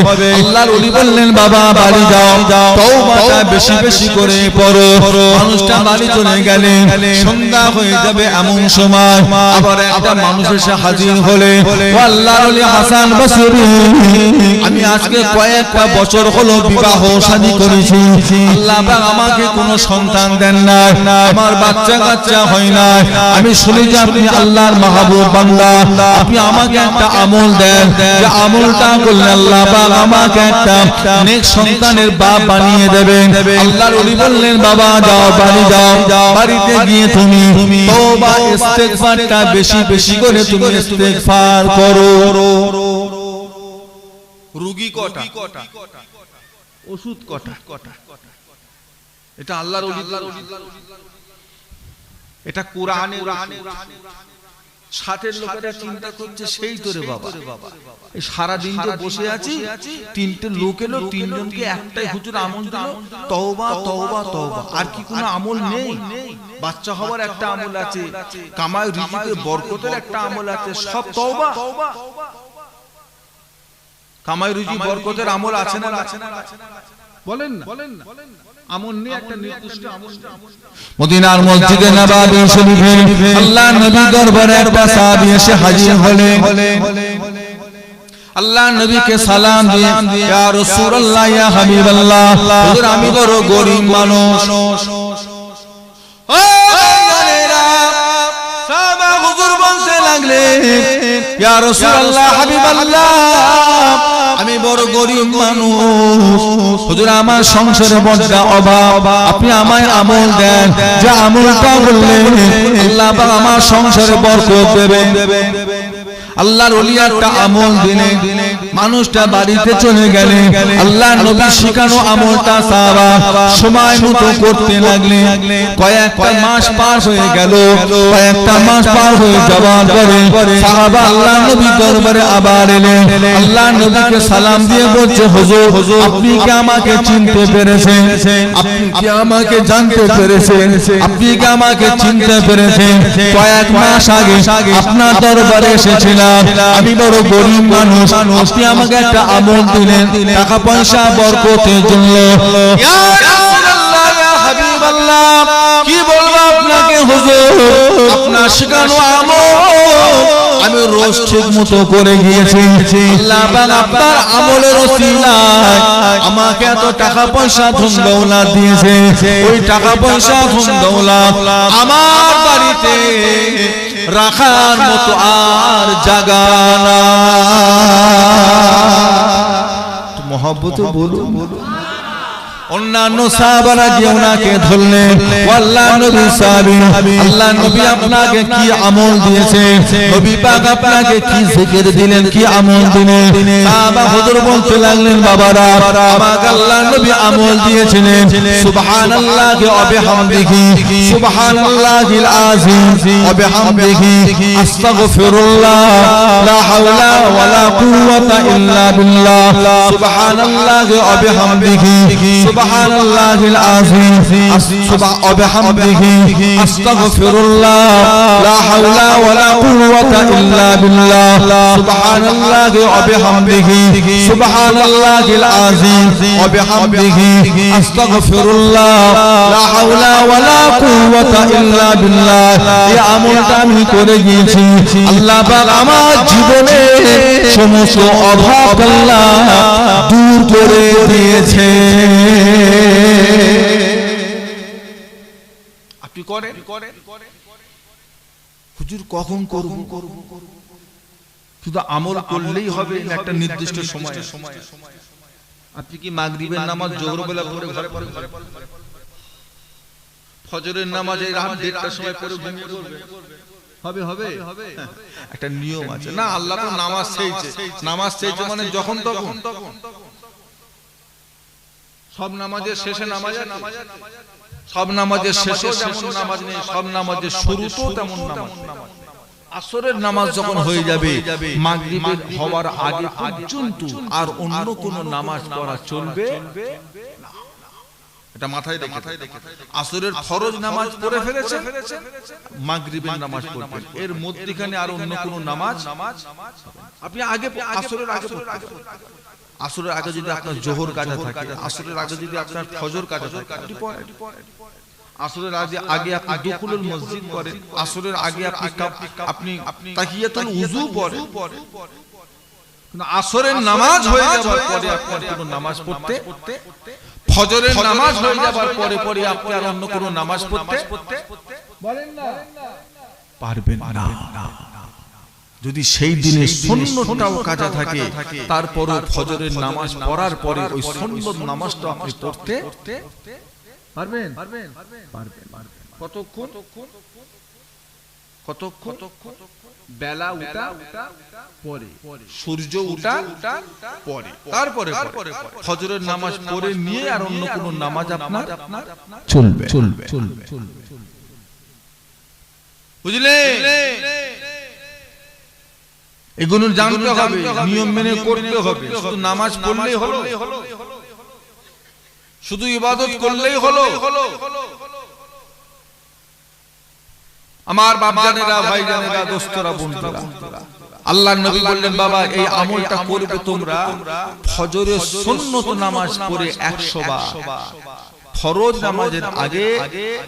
আল্লাহর ওলি বললেন, বাবা বাড়ি যাও, তওবাটা বেশি বেশি করে পড়ো। মানুষটা বাড়ি চলে গেলেন, সন্ধ্যা হয়ে যাবে এমন সময় আবার একটা মানুষ এসে হাজির হলে, ও আল্লাহর ওলি হাসান বসরি, আমি আজকে কয়েকটা বছর হলো বিবাহ শাদী করেছি, আল্লাহ পাক আমাকে কোনো সন্তান দেন না, আমার বাচ্চা কাচ্চা হয় না, আমি শুনি যে আপনি আল্লাহর মাহবুব বান্দা, আপনি আমাকে একটা আমল দেন, যে আমলটা করলে আল্লাহ পাক আমাকে একটা নেক সন্তানের বাপ বানিয়ে দেবেন। আল্লাহর ওলি বললেন, বাবা যাও বাড়ি যাও, বাড়িতে গিয়ে তুমি তওবা ইস্তেগফারটা বেশি বেশি করে তুমি ইস্তেগফার করো। রোগী কটা, ওষুধ কটা, এটা আল্লাহর ওলি, এটা কোরআনে। ষাটের লোকেরা চিন্তা করছে সেই তোরে বাবা, এই সারা দিন যে বসে আছি, তিনটে লোক এলো, তিনজনকে একটাই হুজুর আমল দিল, তওবা তওবা তওবা। আর কি কোনো আমল নেই? বাচ্চা হওয়ার একটা আমল আছে, কামাই রিজিকে বরকতের একটা আমল আছে, সব তওবা। কামাই রুজি বরকতের আমল আছে না? বলেন না, আমল নেই একটা নির্দিষ্ট আমল। মদিনার মসজিদে নববী শরীফে আল্লাহ নবী দরবারে একটা সাহাবী এসে হাজির হলেন, আল্লাহ নবীকে সালাম দিয়ে, ইয়া রাসূলুল্লাহ ইয়া হাবিবাল্লাহ, হুজুর আমি বড় গরীব মানুষ। ও জানেরা সাহাবা হুজুর বলতে লাগলেন, ইয়া রাসূলুল্লাহ হাবিবাল্লাহ, আমি বড় গরীব মানুষ, হুজুর আমার সংসারে বড় অভাব, আপনি আমায় আমল দেন, যে আমলটা করলে আল্লাহ পাক আমার সংসারে বরকত দেবেন। আল্লাহর ওলি একটা আমল দিলে মানুষটা বাড়িতে চলে গেলে আল্লাহর নবী শিখানো আমলটা সাহাবা সময় মতো করতে লাগলে কয়েকটা মাস পার হয়ে গেল কয়েকটা মাস পার হয়ে যাওয়ার পরে সাহাবা আল্লাহর নবী দরবারে আবার এলেন আল্লাহর নবীকে সালাম দিয়ে বলছে হুজুর আপনি কি আমাকে চিনতে পেরেছেন আপনি কি আমাকে জানতে পেরেছেন আপনি কি আমাকে চিনতে পেরেছেন কয়েক মাস আগে আপনার দরবারে এসেছিলাম আমি বড় গরিব মানুষ আপনি আমাকে একটা আমল দিলেন টাকা পয়সা বরকতের জন্য ইয়া রাসূলুল্লাহ ইয়া হাবিবাল্লাহ কি বলবো আপনাকে হুজুর আপনার শিখানো আমল আমি রোজ ঠিক মতো করে গিয়েছি আল্লাহ পাক আপনার আমলের ওসিলায় আমাকে এত টাকা পয়সা ধন দৌলত দিয়েছে ওই টাকা পয়সা ধন দৌলত আমার বাড়িতে রাখার মতো আর জায়গা না মহব্বত বলুন অন্যান্য সাহাবারা গিয়ে ওনাকে ধরলেন আল্লাহর নবী সাহাবী আল্লাহর নবী আপনাকে কি আমল দিয়েছে নবী পাক আপনাকে কি জিকির দিলেন কি আমল দিলেন সাহাবা হুজুর বলতে লাগলেন বাবারা আমাকে আল্লাহর নবী আমল দিয়েছিলেন সুবহানাল্লাহি ওয়া বিহামদিহি সুবহানাল্লাহিল আযীম ওয়া বিহামদিহি আস্তাগফিরুল্লাহ লা হাওলা ওয়া লা কুওয়াতা ইল্লা বিল্লাহ সুবহানাল্লাহি ওয়া বিহামদিহি سبحان الله العظيم وبحمده استغفر الله لا حول ولا قوة إلا بالله سبحان الله وبحمده سبحان الله العظيم وبحمده استغفر الله لا حول ولا قوة إلا بالله يا আমলটা আমি করে গিয়েছি আল্লাহ পাক আমার জীবনে সমস্ত অভাব আল্লাহ দূর করে দিয়েছে আপনি করেন হুজুর কখন করব শুধু আমল করলেই হবে না একটা নির্দিষ্ট সময় আপনি কি মাগরিবের নামাজ জোহর বেলা পড়ে ঘরে ফজরের নামাজ এই রাত 1:30টার সময় পড়ে ঘুমিয়ে পড়বে হবে একটা নিয়ম আছে না আল্লাহ তো নামাজ চাইছে মানে যখন তখন সব নামাজের শেষে নামাজ সব নামাজের শেষে যেমন নামাজ নেই সব নামাজের শুরুতেও তেমন নামাজ আসরের নামাজ যখন হয়ে যাবে মাগরিবের হওয়ার আগে পর্যন্ত আর অন্য কোন নামাজ পড়া চলবে না এটা মাথায় রেখে আসরের ফরজ নামাজ পড়ে ফেলেছে মাগরিবের নামাজ পড়বেন এর মধ্যখানে আর অন্য কোন নামাজ আপনি আগে আসরের আগে আসরের আগে যদি আপনার জোহর কাজা থাকে আসরের আগে যদি আপনার ফজর কাজা থাকে আসরের আগে আপনি দুখুলুল মসজিদ পড়েন আসরের আগে আপনি তাহিয়াতুল উযু পড়েন কিন্তু আসরের নামাজ হয়ে যাবার পরে আপনার কোনো নামাজ পড়তে ফজরের নামাজ হয়ে যাবার পরে আপনি আর অন্য কোনো নামাজ পড়তে বলেন না পারবেন না যদি সেই দিনে সুন্নতটাও কাজা থাকে তারপরও ফজরের নামাজ পড়ার পরে ওই সুন্নত নামাজটা আপনি পড়তে পারবেন কতক্ষণ বেলা উঠা পরে সূর্য উঠা পরে তারপরে ফজরের নামাজ পড়ে নিয়ে আর অন্য কোন নামাজ আপনার চলবে বুঝলে এগুলো জানতে হবে নিয়ম মেনে করতে হবে শুধু নামাজ পড়লেই হলো শুধু ইবাদত করলেই হলো আমার বাপজানেরা ভাইজানেরা দোস্তরা বন্ধুরা আল্লাহর নবী বললেন বাবা এই আমলটা করবে তোমরা ফজরের সুন্নত নামাজ পড়ে 100 বার ফরজ নামাজের আগে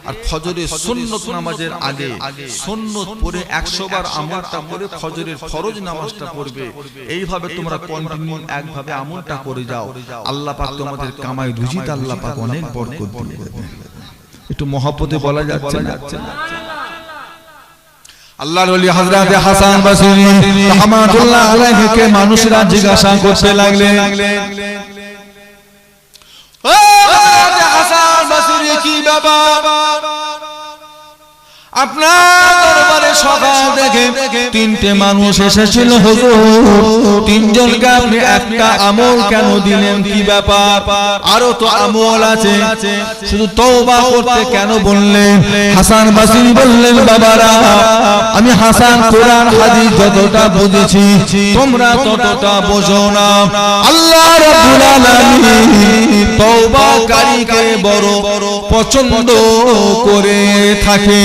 আর ফজরের সুন্নত নামাজের আগে সুন্নত পড়ে 100 বার আমলটা করে ফজরের ফরজ নামাজটা পড়বে এইভাবে তোমরা কন্টিনিউ একভাবে আমলটা করে যাও আল্লাহ পাক তোমাদের কামাই রুজিতে আল্লাহ পাক অনেক বরকত দিয়ে দেবে একটু মহব্বতে বলা যাচ্ছে না আল্লাহর ওলি হযরত হাসান বসরি রাহমাতুল্লাহ আলাইহিকে মানুষরা জিজ্ঞাসা করতে লাগলেন ও হযরত হাসান বসরি কি ব্যাপার আপনার দরবারে সকাল থেকে তিনটে মানুষ এসেছিল হুজুর, তিনজনকে আপনি একটা আমল কেন দিলেন, কি ব্যাপার? আরো তো আমল আছে, শুধু তওবা করতে কেন বললেন? হাসান বসরি বললেন, বাবারা আমি হাসান কোরআন হাদিস যতটা বুঝেছি তোমরা ততটা বোঝো না। আল্লাহ রাব্বুল আলামিন তওবাকারীকে বড় পছন্দ করে থাকে।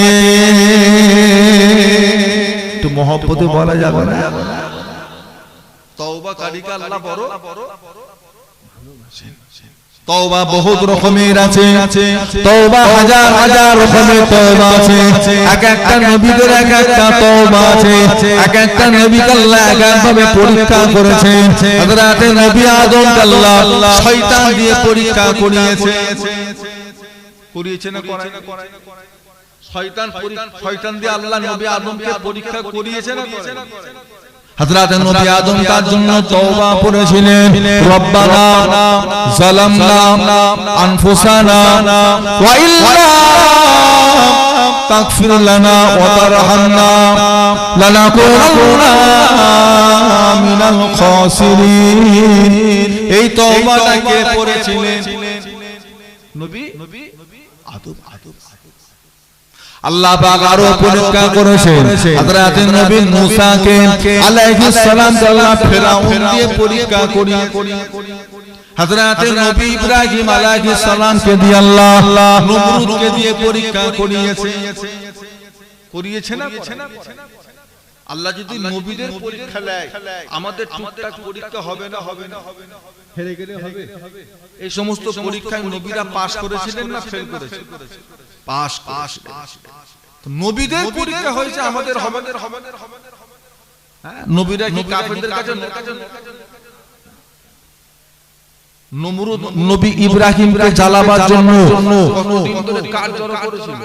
তো মহব্বতে বলা যাবে না, তওবাকারীকে আল্লাহ বড়। তওবা বহুত রকমের আছে, তওবা হাজার হাজার রকমের তওবা আছে, এক একটা নবীদের এক একটা তওবা আছে, এক একটা নবীকে আল্লাহ এক একভাবে পরীক্ষা করেছেন। হযরতে নবী আদমকে আল্লাহ শয়তান দিয়ে পরীক্ষা করিয়েছে, করিয়েছে না করায়? শয়তান দিয়ে আল্লাহ নবী আদমকে পরীক্ষা করিয়েছে না করায়? হযরত নবী আদম তার জন্য তওবা করেছিলেন, রব্বানা যালামনা আনফুসানা ওয়া ইল্লা তাগফির লানা ওয়া তারহামনা লানাকুনান্না মিনাল খাসিরিন। এই তওবাটাকে পড়েছিলেন নবী আদম। আল্লাহ পাক আরো পরীক্ষা করেছেন হযরত নবী মুসাকে আলাইহিস সালাম আল্লাহ ফিরাউন দিয়ে পরীক্ষা করিয়েছেন, হযরত নবী ইব্রাহিম আলাইহিস সালামকে দিয়ে আল্লাহ নমরুদকে দিয়ে পরীক্ষা করিয়েছে না? আল্লাহ যদি নবীদের পরীক্ষা নেয় আমাদের টুকটাক পরীক্ষা হবে না? হেরে গেলে হবে? এই সমস্ত পরীক্ষায় নবীরা পাস করেছিলেন না ফেল করেছিলেন? পাস। নবীদের পরীক্ষা হয়েছে, আমাদের হবে না? নবীরা কি কাফেরদের কাছে নমরুদ নবী ইব্রাহিমকে জ্বালাবার জন্য কতদিন ধরে কাজ জড়ো করেছিল?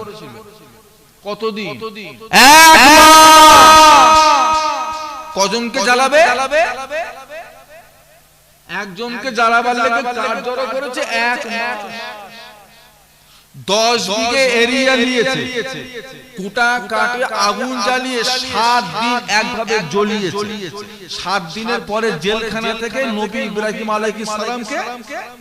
কতদিন? এক মাস। কজনকে জ্বালাবে? একজনকে জ্বালাবার লেগে কাজ জড়ো করেছে এক মাস। 10 বিঘে এরিয়া নিয়েছে, কুটা কাটে আগুন জ্বালিয়ে 7 দিন একভাবে জ্বলিয়েছে। 7 দিনের পরে জেলখানা থেকে নবী ইব্রাহিম আলাইহিস সালামকে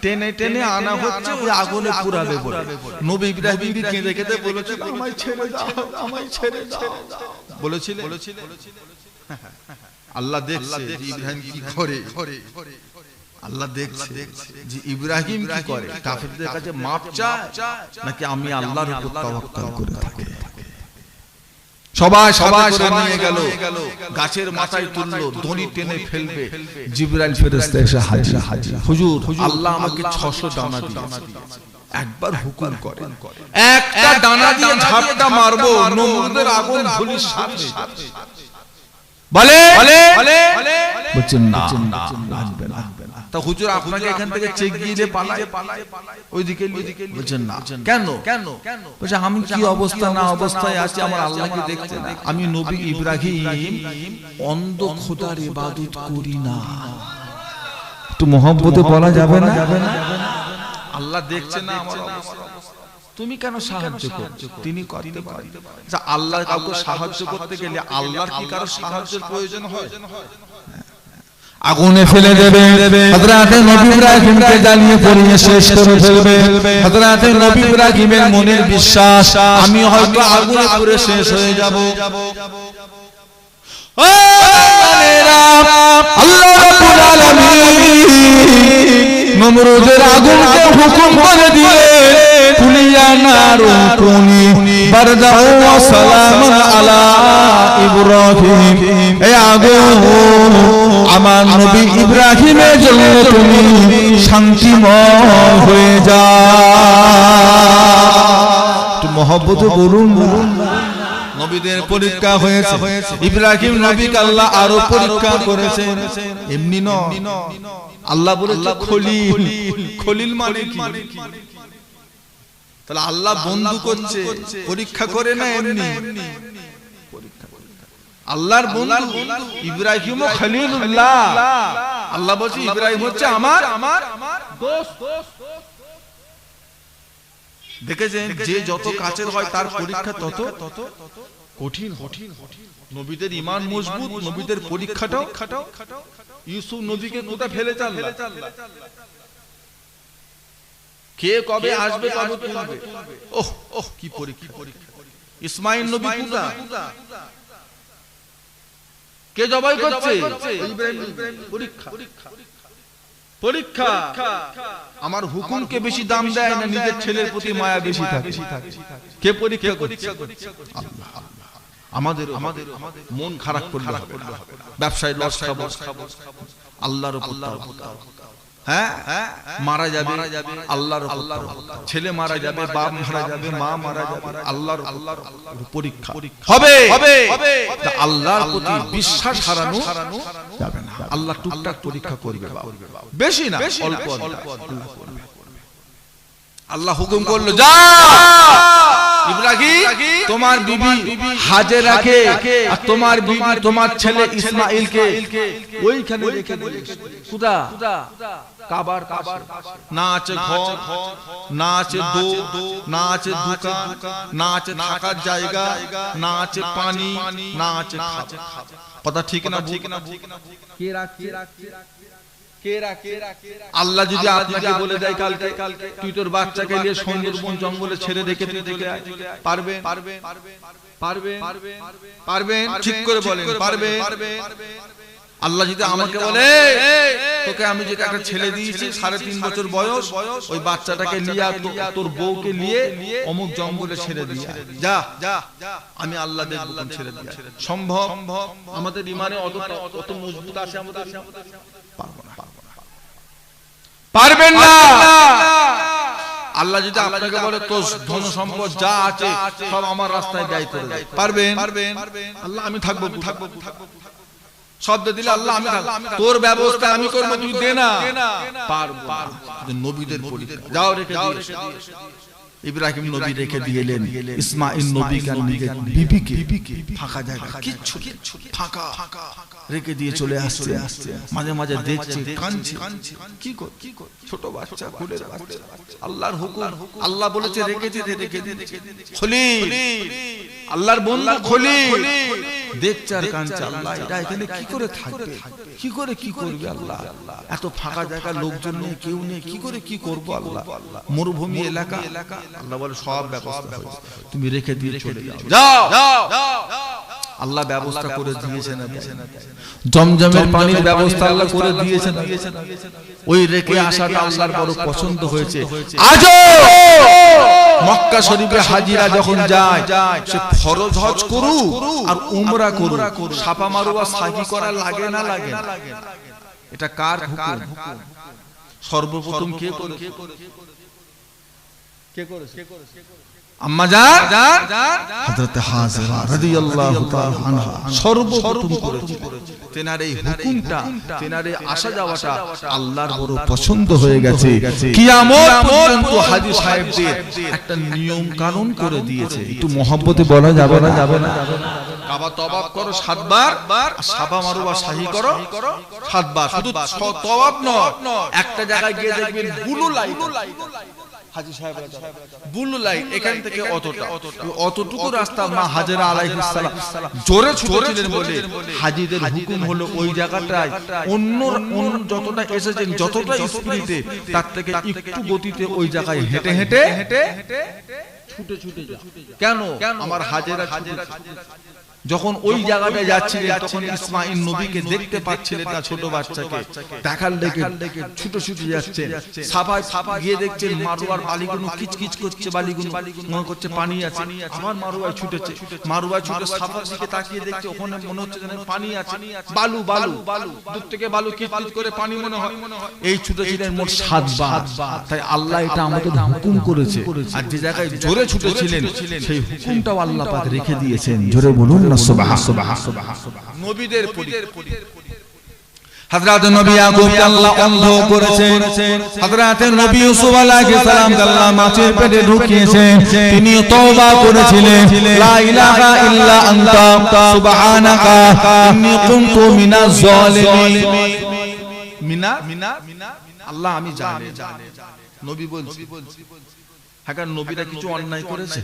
টেনে টেনে আনা হচ্ছে ওই আগুনে পুরাবে বলে। নবী ইব্রাহিম কেঁদে কেঁদে বলেছিল, আমায় ছেড়ে দাও, আমায় ছেড়ে দাও বলেছিল। আল্লাহ দেখছে ইব্রাহিম কি করে, আল্লাহ দেখছে যে ইব্রাহিম কি করে, কাফেরদের কাছে মাপ চায় নাকি আমি আল্লাহর উপর তাওয়াক্কুল করে থাকি। সবাই নিয়ে গেল, গাছের মাথায় তুললো, দড়ি টেনে ফেলবে, জিবরাইল ফেরেশতা এসে হাজির। হুজুর আল্লাহ আমাকে 600 ডানা দিয়েছে, একবার হুকুম করেন একটা ডানা দিয়ে ঝাপটা মারবো, নমরুদের আগুন ধুলির সাথে। বলে বলছেন না, লাগবে না। তা হুজুর আপনাকে এখান থেকে চেক দিয়ে পালায় ওইদিকে, বলছেন না। কেন? বলছে আমি কি অবস্থা না অবস্থায় আছি আমার আল্লাহকে দেখতে না। আমি নবী ইব্রাহিম অন্ধ খোদার ইবাদত করি না। একটু মহব্বতে বলা যাবে না? আল্লাহ দেখছে না আমার অবস্থা, তুমি কেন সাহায্য করছো? তিনি করতে পারেন। আচ্ছা আল্লাহ কাউকে সাহায্য করতে গেলে আল্লাহর কি কারো সাহায্যের প্রয়োজন হয়? আগুনে ফেলে দেবে, হযরত নবী ইব্রাহিমকে জ্বালিয়ে পুড়িয়ে শেষ করে ফেলবে। হযরত নবী ইব্রাহিমের মনের বিশ্বাস আমি হয়তো আগুনে পুড়ে শেষ হয়ে যাব। আল্লাহ রাব্বুল আলামিন নমরুদের আগুনকে হুকুম করে দিলেন, কুলিয়া নারু কুনি বারদাউ ওয়া সালামান আলা ইব্রাহিম। এই আগুন আমার নবী ইব্রাহিমের জন্য তুমি শান্তিময় হয়ে যাও। একটু মহব্বতে বলুন। নবীদের পরীক্ষা হয়েছে, ইব্রাহিম নবীকে আল্লাহ আরো পরীক্ষা করেছেন। এমনি নয়, আল্লাহ বলেছে খলিল। খলিল মানে কি? তাহলে আল্লাহ বন্ধু করছে, পরীক্ষা করে না এমনি। আল্লাহর বন্ধু ইব্রাহিম খলিলুল্লাহ। আল্লাহ বলছে ইব্রাহিম হচ্ছে আমার দোস্ত। দেখেছেন যে যত কাছের হয় তার পরীক্ষা তত কঠিন। নবীদের ঈমান মজবুত, নবীদের পরীক্ষাটাও। ইউসুফ নবীকে কোথা ফেলে চাল্লা, কে কবে আসবে কবে তুলবে, ওহ কি পরীক্ষা। ইসমাইল নবী কোথা, কে জবাই করছে, পরীক্ষা। আমার হুকুমকে বেশি দাম দেয় না, নিজের ছেলের প্রতি মায়া বেশি থাকে। কে পরীক্ষা করছে? আল্লাহ। আমাদের মন খারাপ করলে হবে, ব্যবসায় লস খাবো, আল্লাহর উপর হ্যাঁ মারা যাবে আল্লাহর ছেলে মারা যাবে, বাপ মারা যাবে, মা মারা যাবে, আল্লাহর পরীক্ষা হবে। আল্লাহর প্রতি বিশ্বাস হারানো যাবে না। আল্লাহ টুকটাক পরীক্ষা করবে, বেশি না, অল্প অল্প। আল্লাহ হুকুম করলো, যা ইব্রাহিম তোমার বিবি হাজেরাকে আর তোমার বিবি তোমার ছেলে ইসমাঈলকে ওইখানে রেখে দিলে। কোথা? কাবার পাশে। না আছে ঘর, না আছে দোর, না আছে দোকান, না আছে থাকার জায়গা, না আছে পানি, না আছে খাবার। কথা ঠিক না? কে রাখছে? আল্লাহ যদি আপনাকে বলে দেয় কালকে তুই তোর বাচ্চাকে নিয়ে সুন্দরবন জঙ্গলে ছেড়ে রেখে তুই চলে আয়, পারবেন? ঠিক করে বলেন, পারবেন? আল্লাহ যদি আমাকে বলে তোকে আমি যে একটা ছেলে দিয়েছি 3.5 বছর বয়স, ওই বাচ্চাটাকে নিয়ে তোর বউকে নিয়ে অমুক জঙ্গলে ছেড়ে দিয়ে যা, আমি আল্লাহ দেখব কোন ছেড়ে দিয়ে সম্ভব? আমাদের ঈমানে অত মজবুত আছে আমাদের? পারবেন না। আল্লাহ যদি আপনাকে বলে তোর ধন সম্পদ যা আছে সব আমার রাস্তায় ব্যয় করে দে, পারবেন? আল্লাহ আমি থাকবো। শব্দ দিলে আল্লাহ আমি তোর ব্যবস্থা আমি করবো, তুই দে না। পারবো। নবীদের পরীক্ষা, যাও রেখে দিও। ইব্রাহিম নবী রেখে দিলেন ইসমাঈল নবীকে আর নিজের বিবিকে ফাঁকা জায়গা, কিচ্ছু ফাঁকা রেখে দিয়ে চলে আসছে। মাঝে মাঝে দেখছে, কাঁদছে। কি কর? ছোট বাচ্চা, কুলের বাচ্চা। আল্লাহর হুকুম, আল্লাহ বলেছে রেখে দিতে, খলিল আল্লাহর বন্ধু খলিল দেখছে আর কাঁদছে। আল্লাহ এটা এখানে কি করে থাকবে, কি করে কি করবে? আল্লাহ এত ফাঁকা জায়গা, লোকজন নেই, কেউ নেই, কি করে কি করবো? আল্লাহ মরুভূমি এলাকা। আল্লাহ বলে সব ব্যবস্থা হয়েছে, তুমি রেখে দিয়ে চলে যাও। আল্লাহ ব্যবস্থা করে দিয়েছেন, জমজমের পানির ব্যবস্থা আল্লাহ করে দিয়েছেন। ওই রেখে আসাটা আল্লাহর বড় পছন্দ হয়েছে। আজও মক্কা শরীফে হাজিরা যখন যায়, সে ফরজ হজ করুক আর উমরা করুক, সাফা মারওয়া সাহি করা লাগে না লাগে? এটা কার হুকুম? সর্বপ্রথম কে করেছে? আম্মা জান হযরত হাজরা রাদিয়াল্লাহু তাআলা আনহা সর্বপ্রথম করেছে। তেনার এই হুকুমটা, তেনার এই আসা যাওয়াটা আল্লাহর বড় পছন্দ হয়ে গেছে। কিয়ামত পর্যন্ত হাজী সাহেবদের একটা নিয়ম কানুন করে দিয়েছে। একটু মহব্বতে বলা যাবে না? কাবা তওয়াফ করো 7 বার, সাফা মারওয়া সাহি করো 7 বার। শুধু তওয়াফ নয়, একটা জায়গায় গিয়ে দেখবেন ব্লু লাইট, হাজী সাহেবরা ব্লু লাইট, এখান থেকে অতটুকু রাস্তা মা হাজেরা আলাইহিস সালাম জোরে ছুটেছিলেন বলে হাজীদের হুকুম হলো ওই জায়গাটায় অন্য যতটা এসেছেন, যতটা স্পিডে, তার থেকে একটু গতিতে ওই জায়গায় হেঁটে ছুটে যাও। কেন? আমার হাজেরা যখন ওই জায়গাটায় যাচ্ছিলেন তখন ইসমাঈল নবীকে দেখতে পাচ্ছিলেন না, ছোট বাচ্চাকে দেখার লেগে ছুটে যাচ্ছেন। সাফায় গিয়ে দেখছেন মারওয়ার বালিগুলো কিচকিচ করছে, বালিগুলো মনে করছে পানি আছে। আবার মারওয়ায় ছুটেছে, ছুটে সাফার দিকে তাকিয়ে দেখছে ওখানে মনে হচ্ছে যেন পানি আছে, বালু দূর থেকে বালু কিচকিচ করে পানি মনে হয়। এই ছুটেছিলেন মোট 7 বার। তাই আল্লাহ এটা আমাদের হুকুম করেছে, আর যে জায়গায় জোরে ছুটেছিলেন সেই হুকুমটাও আল্লাহ পাক রেখে দিয়েছেন। জোরে বলুন না সুবহানাল্লাহ। নবীদের হযরত নবী ইয়াকুবকে আল্লাহ অন্ধ করেছেন, হযরত নবী ইউসুফ আলাইহিস সালামকে আল্লাহ মাছের পেটে ঢুকিয়েছেন। তিনি তওবা করেছিলেন, লা ইলাহা ইল্লা আনতা সুবহানাকা ইন্নী কুনতু মিনাজ জালিমিন। আল্লাহ আমি জানি, নবী বলছি হ্যাঁ নবীরা কিছু অন্যায় করেছে?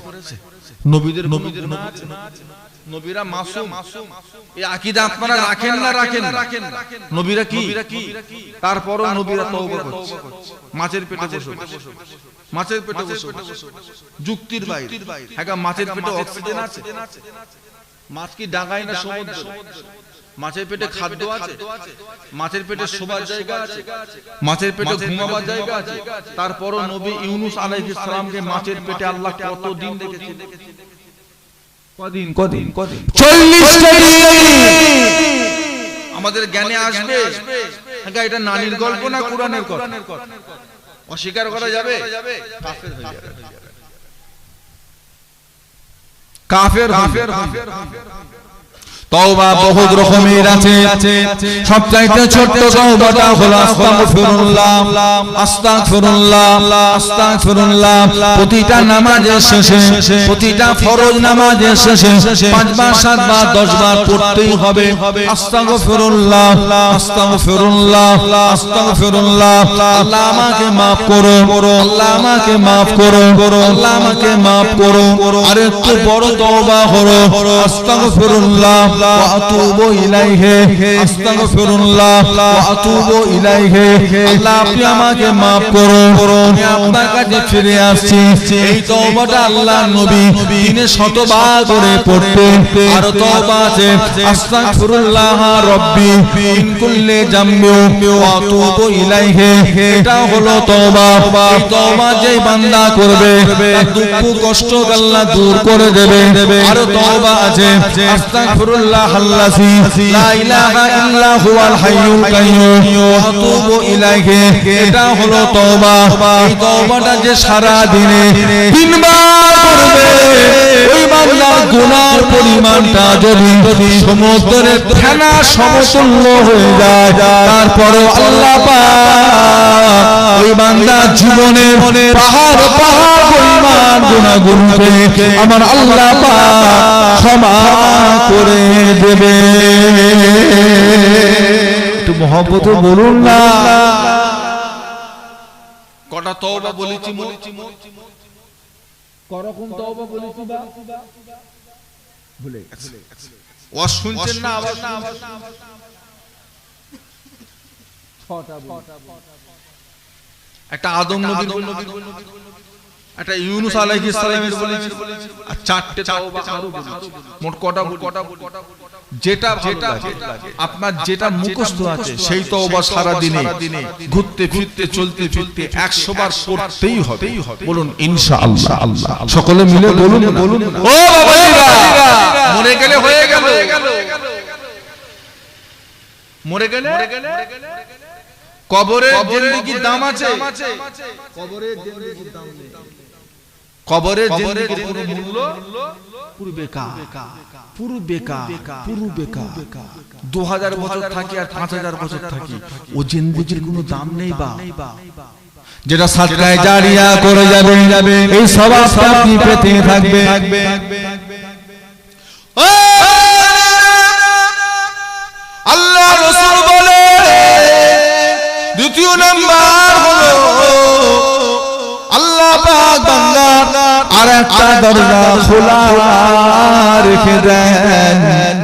নবীদের নবীরা মাসুম। এই আকীদা আপনারা রাখেন না রাখেন না? নবীরা কি? তারপরও নবীরা তওবা করছে। মাছের পেটে বসে, মাছের পেটে বসে, যুক্তির বাইরে। হ্যাঁ মাছের পেটে অক্সিজেন আছে? মাছ কি ডাঙায় না সমুদ্র? মাছের পেটে খাদ্য আছে? মাছের পেটে শোবার জায়গা আছে? মাছের পেটে ঘুমাবার জায়গা আছে? তারপরও নবী ইউনুস আলাইহিস সালামকে মাছের পেটে আল্লাহ কতদিন রেখেছেন? কদিন? 40টা দিন। আমাদের জ্ঞানে আসবে এটা নানির গল্প না কুরআনের কথা? অস্বীকার করা যাবে? কাফের হয়ে যাবে, কাফের হয়ে যাবে। তওবা বহুত রকমের আছে, সবচাইতে ছোট্ট তওবাটা হলো আস্তাগফিরুল্লাহ, আস্তাগফিরুল্লাহ, আস্তাগফিরুল্লাহ। প্রতিটা নামাজের শেষে, প্রতিটা ফরজ নামাজের শেষে 5 বার 7 বার 10 বার পড়তেই হবে আস্তাগফিরুল্লাহ, আস্তাগফিরুল্লাহ, আস্তাগফিরুল্লাহ। আল্লাহ আমাকে maaf করো, আল্লাহ আমাকে maaf করো, আল্লাহ আমাকে maaf করো। আর একটু বড় তওবা হলো আস্তাগফিরুল্লাহ ওয়া আতুবু ইলাইহি, আস্তাগফিরুল্লাহ ওয়া আতুবু ইলাইহি। আল্লাহ আপনি আমাকে maaf করো, আমি আপনার কাছে ফিরে আসছি। এই তওবাটা আল্লাহর নবী দিনে 100 বার করে পড়তেন। আর তওবা আছে আস্তাগফিরুল্লাহ রাব্বি মিন কুল্লি জামবি ওয়া আতুবু ইলাইহি। এটা হলো তওবা। এই তওবা যেই বান্দা করবে তার দুঃখ কষ্ট আল্লাহ দূর করে দেবে। আর তওবা আছে আস্তাগফিরুল্লাহ আল্লাযী লা ইলাহা ইল্লা হুয়াল হাইয়ুল কাইয়্যুম ওয়া আতুবু ইলাইহি। এটা হলো তওবা। এই তওবাটা যে সারা দিনে 3 বার করবে ওই বান্দার গুনার পরিমাণটা যদি সমুদ্রের ফেনা সমতুল্য হয়ে যায়, তারপরও আল্লাহ পাক ওই বান্দার জীবনের পাহাড় পাহাড় পরিমাণ গুনাহগুলোকে আমার আল্লাহ পাক ক্ষমা করে দেবে। একটু মহব্বত বলুন না। কটা তওবা বলেছি? করকম তওবা বলেছি বা ভুলে গেছে? ও শুনছেন না? আওয়াজ না? ছটা। একটা আদম নবীর, একটা ইউনুস আলাইহিস সালামের বলেছি, আর 4টে তওবা আরো বলেছি। মোট কটা? যেটা আপনার যেটা মুখস্থ আছে সেই তওবা সারা দিনে ঘুরতে ফিরতে চলতে ফিরতে 100 বার পড়তেই হবে। বলুন ইনশাআল্লাহ। আল্লাহ সকলে মিলে বলুন বলুন। ও বাবাজিরা, মরে গেলে হয়ে গেল, মরে গেলে কবরের জিন্দেগির দাম আছে? কবরের জিন্দেগির দাম নেই। কবরের জিন্দেগির কোনো মূল্য পুরো বেকার, পুরো বেকার, পুরো বেকার। 2000 বছর থাকি আর 5000 বছর থাকি, ও জিন্দেগির কোনো দাম নেই। বা যেটা সাদকায়ে জারিয়া করে যাবে এই সওয়াবটা আপনি পেতে থাকবে। আল্লাহ রাসূল বলে দ্বিতীয় নাম্বার হলো আল্লাহ পাক বান্দার আরেকটা দরজা খোলা রেখে দেন।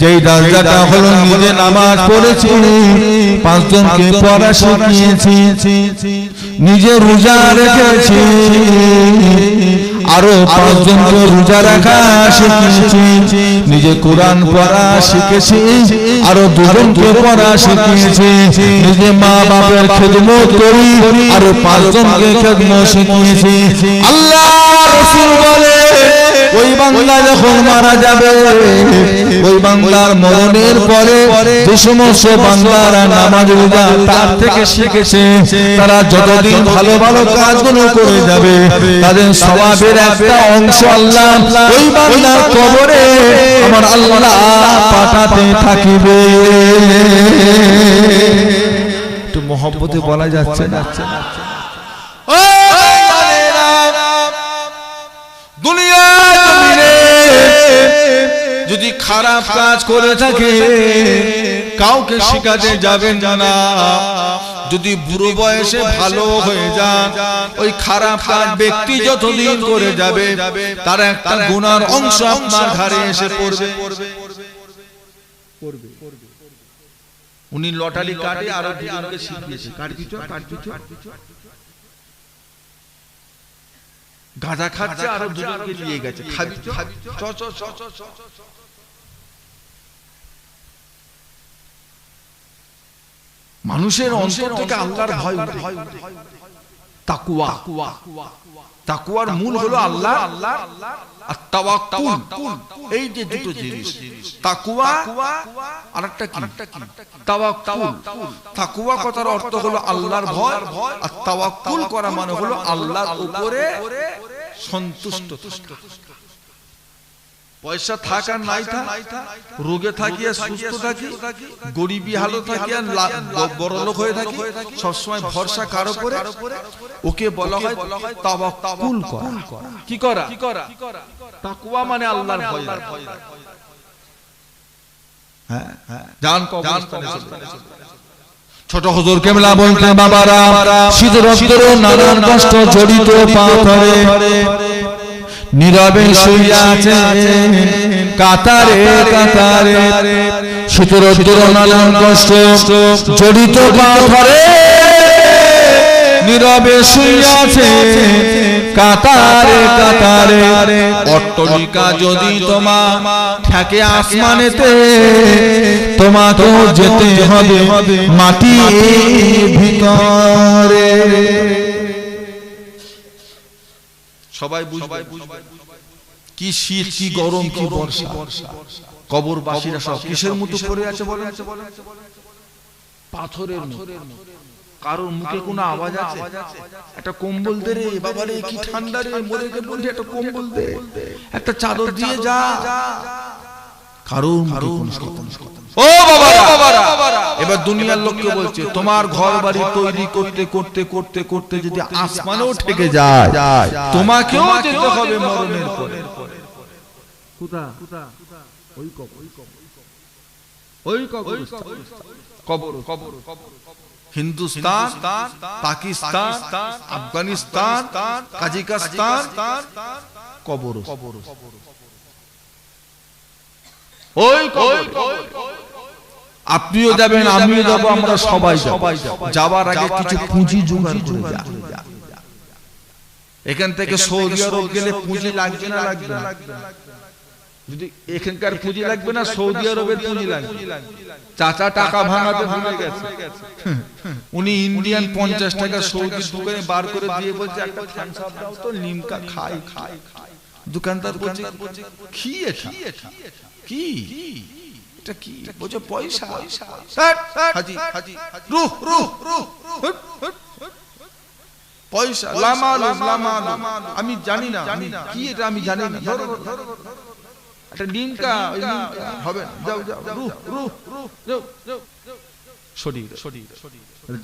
যেই দরজাটা হলো নিজে নামাজ পড়েছি, 5 জনকে পড়া শিখিয়েছি, নিজে রোজা রেখেছি, আরো 5 জনকে রোজা রাখা শিখিয়েছি, নিজে কোরআন পড়া শিখেছি, আরো 2 জনকে পড়া শিখিয়েছি, নিজে মা বাবার খেদমত করি, আরো 5 জনকে খেদমত শিখিয়েছি। আল্লাহ রাসূল বলে ওই বান্দা যখন মারা যাবে, ওই বান্দার মরণের পরে যে সমস্ত বান্দারা নামাজ রোজা তার থেকে শিখেছে, তারা যতদিন ভালো ভালো কাজগুলো করে যাবে, তাদের সওয়াবের একটা অংশ আল্লাহ ওই বান্দার কবরে আমার আল্লাহ পাঠাতে থাকিবে। একটু মহব্বতে বলা যাচ্ছে না? দুনিয়ার জমিনে যদি খারাপ কাজ করে থাকে কাউকে শিখাতে যাবেন না, যদি বুড়ো বয়সে ভালো হয়ে যান, ওই খারাপ কাজ ব্যক্তি যতদিন করে যাবে তার একটা গুনার অংশ আপনার ঘাড়ে এসে পড়বে। উনি লটারি কাটে আরো দুজনকে শিখিয়েছে, গাঁজা খাচ্ছে আরো দুজনকে নিয়ে গেছে, খাবি চ চ চ চ। মানুষের অন্তর থেকে আল্লাহর ভয় উঠে, তাকওয়া। তাকওয়ার মূল হলো আল্লাহ আর তাওয়াক্কুল। এই যে দুটো জিনিস, তাকওয়া আর একটা কি তাওয়াক্কুল। তাকওয়া কথার অর্থ হলো আল্লাহর ভয়, আর তাওয়াক্কুল করা মানে হলো আল্লাহর উপরে সন্তুষ্ট থাকা। পয়সা থাক আর নাই থাক, রোগে থাকি আর সুস্থ থাকি, গরিবী হালত থাকি আর বড়লোক হয়ে থাকি, সবসময় ভরসা কার উপরে? ওকে বলা হয় তাওয়াক্কুল করা। কি করা? তাকওয়া মানে আল্লাহর ভয়। হ্যাঁ জান কবরস্থানে ছোট হুজুর কেবলা বলতেন, বাবারা শীত রক্তের নানান কষ্ট জড়িত পাথরে নীরবে শুয়ে আছে কাতারে কাতারে, শীত রক্তের নানান কষ্ট জড়িত পাথরে নীরবে শুয়ে আছে কাতারে কাতারে। অট্টালিকা যদি তোমার থাকে আসমানেতে, তোমাকেও যেতে হবে মাটির ভিতরে। সবাই বুঝবে কি শীত, কি গরম, কি বর্ষা। কবরবাসীরা সব কিসের মতো পড়ে আছে বলেন? পাথরের মতো। কারোর মুখে কোনো আওয়াজ আছে? একটা কম্বল দে রে বাবা রে, কি ঠান্ডা রে, মরে গেল বলি একটা কম্বল দে, একটা চাদর দিয়ে যা। কারোর মুখে কোনো কথা। ও বাবারা, এবার দুনিয়ার লোককে বলছে, তোমার ঘর বাড়ি তৈরি করতে করতে করতে করতে যদি আসমানেও ঠেকে যায়, তোমাকেও যেতে হবে মরণের পরে। ওই কবর। হিন্দুস্তান, পাকিস্তান, আফগানিস্তান, কাজাকিস্তান, কবর। ওই আপনিও যাবেন, আমিও যাব, আমরা সবাই যাব। যাবার আগে কিছু পুঁজি জোগাড় করে যান। এখান থেকে সৌদি আরব গেলে পুঁজি লাগবে না? লাগবে না। যদি এখানকার পুঁজি লাগবে না, সৌদি আরবের পুঁজি লাগবে। চাচা টাকা ভাঙাতে ভুলে গেছে, উনি ইন্ডিয়ান 50 টাকা সৌদি দোকানে বার করে দিয়ে বলছে, একটা থামস আপ দাও তো, লিমকা খাই। দোকানদার বলছে, কি এটা? কি এটা? কি বলছে? পয়সা। হাজি রুহ পয়সা, লামালু। আমি জানি না কি এটা, আমি জানি না। একটা লিমকা হবে না, যাও রুহ।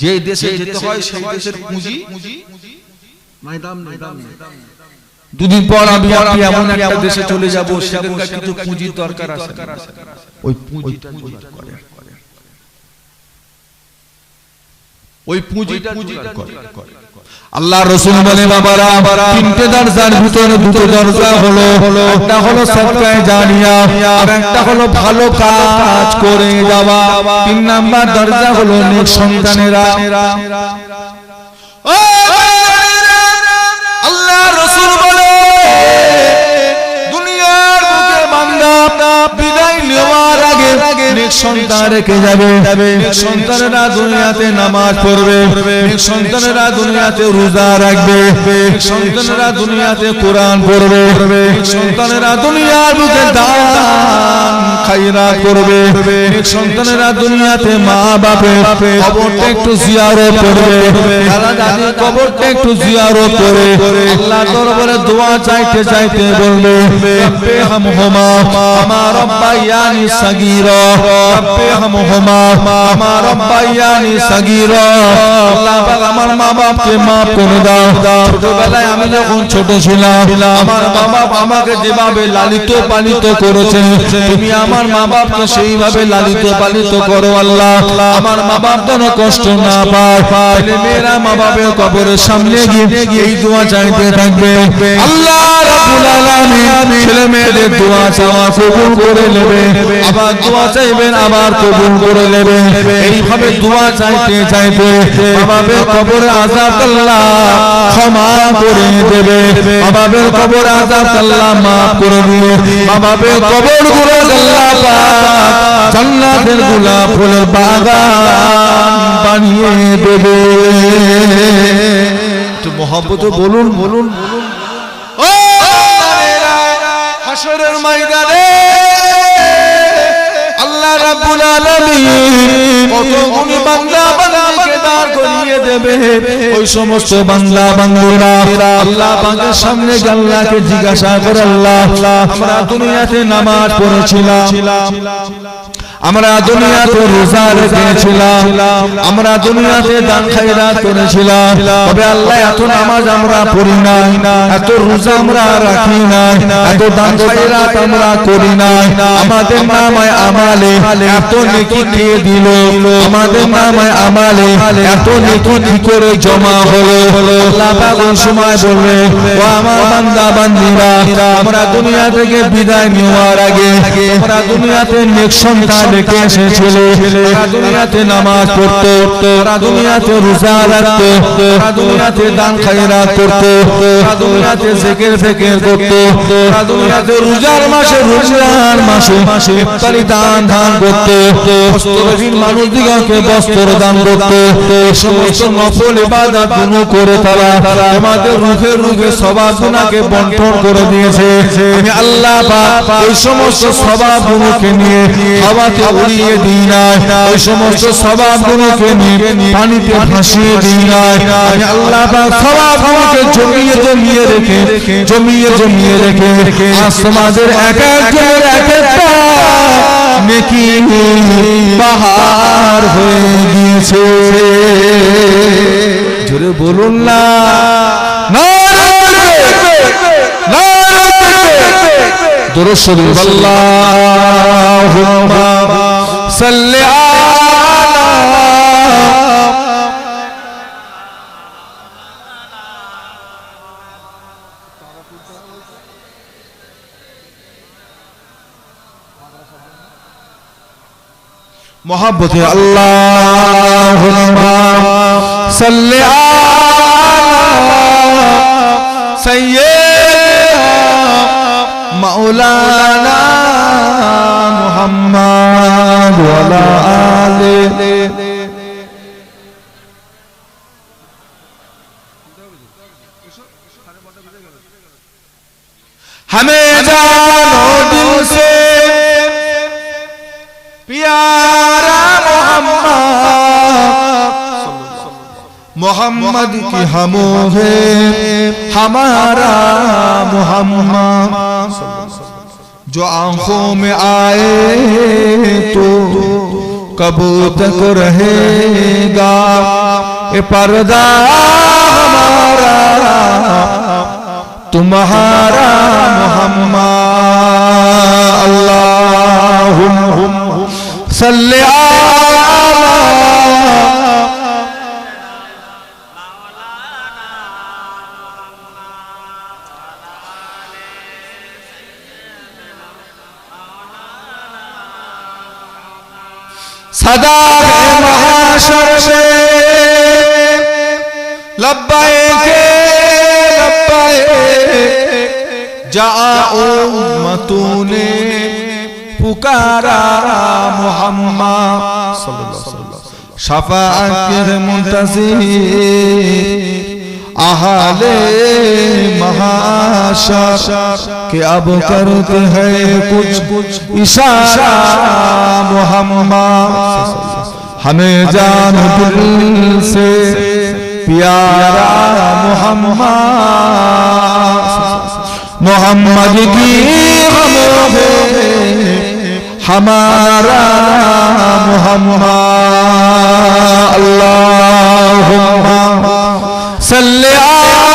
যে দেশে যেতে হয় সেই দেশের পুঁজি দুদিন পর আমি এমন একটা দেশে চলে যাব, সেখানকার কিছু পুঁজির দরকার আছে, ওই পুঁজিটা করে, ওই পুঁজিটা করে। আল্লাহ রাসূল বলে, বাবারা তিনটে দরজার ভিতরে দুটো দরজা হলো, একটা হলো সাদকায়ে জারিয়া, আর একটা হলো ভালো কাজ করে যাওয়া। 3 নাম্বার দরজা হলো নেক সন্তানেরা। আল্লাহ রাসূল বলে, দুনিয়ার বুকে বান্দা বিদায় নেওয়ার আগে নেক সন্তান রেখে যাবে। নেক সন্তানেরা দুনিয়াতে নামাজ পড়বে, নেক সন্তানেরা দুনিয়াতে রোজা রাখবে, নেক সন্তানেরা দুনিয়াতে কোরআন পড়বে, নেক সন্তানেরা দুনিয়ার বুকে দান খায়রাত করবে, নেক সন্তানেরা দুনিয়াতে মা বাপের কবরটা একটু জিয়ারত করবে, দাদা দাদি কবরটা একটু জিয়ারত করে আল্লাহর দরবারে দোয়া চাইতে চাইতে বলবে, রব্বে হামহুমা কামা রাব্বায়ানি সাগীরা। सगीरा रब्बे हमहुमा कमा रब्बायानी सगीरा আল্লাহ পাক আমার মা বাপকে maaf করে দাও ছোটবেলায় আমি যখন ছোট ছিলাম আমার মা বাপ আমাকে যেভাবে লালিত পালিত করেছে তুমি আমার মা বাপকে সেইভাবে লালিত পালিত করো আল্লাহ আমার মা বাপ যেন কষ্ট না পায় তাহলে মেয়েরা মা বাপের কবরের সামনে গিয়ে এই দোয়া চাইতে থাকবে আল্লাহ রাব্বুল আলামিন ছেলে মেয়েদের দোয়া চাওয়া কবুল করে নেবে আবার দোয়া চাইবেন আবার কবুল করে নেবে এইভাবে দোয়া চাইতে চাইতে মা বাপের কবরে আযাব আল্লাহ ক্ষমা করে দেবে মা বাপের কবরে আযাব আল্লাহ maaf করে দিয়ে মা বাপের কবরগুলো আল্লাহ পাক জান্নাতের গোলাপ ফুলের বাগান বানিয়ে দেবে একটু মহব্বতে বলুন বলুন ও হাশরের ময়দানে আল্লাহ রাব্বুল আলামিন কত গুণী বান্দা বান্দিকে দাঁড় করিয়ে দেবে ওই সমস্ত বান্দা বান্দীরা আল্লাহ পাকের সামনে আল্লাহকে জিজ্ঞাসা করে আল্লাহ আমরা দুনিয়াতে নামাজ পড়েছিলাম আমরা দুনিয়াতে রোজা রেখেছিলাম আমরা দুনিয়াতে দান খায়রাত করেছিলাম তবে আল্লাহ এত নামাজ আমরা পড়ি না এত রোজা আমরা রাখি না এত দান খায়রাত আমরা করি না আমাদের নামে আমালে এত নেকি দিয়ে দিল আমাদের নামে আমালে এত নেকি কি করে জমা হলো আল্লাহ পাক ওই সময় বলবে ও আমার বান্দা বান্দীরা আমরা দুনিয়া থেকে বিদায় নেওয়ার আগে আমরা দুনিয়াতে নেক সন্তান রেখে এসেছিল ওরা দুনিয়াতে নামাজ পড়তো ওরা দুনিয়াতে রোজা রাখতো ওরা দুনিয়াতে দান খায়রাত করতো ওরা দুনিয়াতে জিকির ফিকির করতো ওরা দুনিয়াতে রোজার মাসে ইফতারি দান করতো বস্ত্রহীন মানুষদিগকে বস্ত্র দান করতো সমস্ত নফল ইবাদত গুলো করে তারা আমাদের রুখে রুখে সওয়াব গুনাহকে বন্টন করে দিয়েছে আমি আল্লাহ পাক ওই সমস্ত সওয়াব গুলোকে নিয়ে হাওয়াতে উড়িয়ে দিই না ওই সমস্ত সওয়াব গুলোকে নিয়ে পানিতে ভাসিয়ে দিই না আমি আল্লাহ পাক সওয়াব গুলোকে জমিয়ে রেখে আসমানের এক একজনের এক একটা নেকি পাহাড় হয়ে গিয়েছে জোরে বলুন না দুরূদ শরীফ আল্লাহুম্মা সাল্লি আলা मोहब्बत अल्लाहुम्मा सल्ली अला सय्यिदना मौलाना मुहम्मद व अला आलिहि हमें जानो दिल से प्यारा मोहम्मद की हमो है हमारा मोहम्मद जो आंखों में आए तो कब तक रहेगा ये पर्दा हमारा तुम्हारा मोहम्मद अल्लाहुम्मा सल्ली अला सदा महाशर में लब्बैक जाओ मतूने पुकारा मोहम्मद शफाअत के मुंतज़िर अहले महाशर के अब करते हैं कुछ इशारा मोहम्मद हमें जान दिल से प्यारा मोहम्मद मोहम्मद की हम हमारा मुहम्मद अल्लाहुम्मा सल्ली अला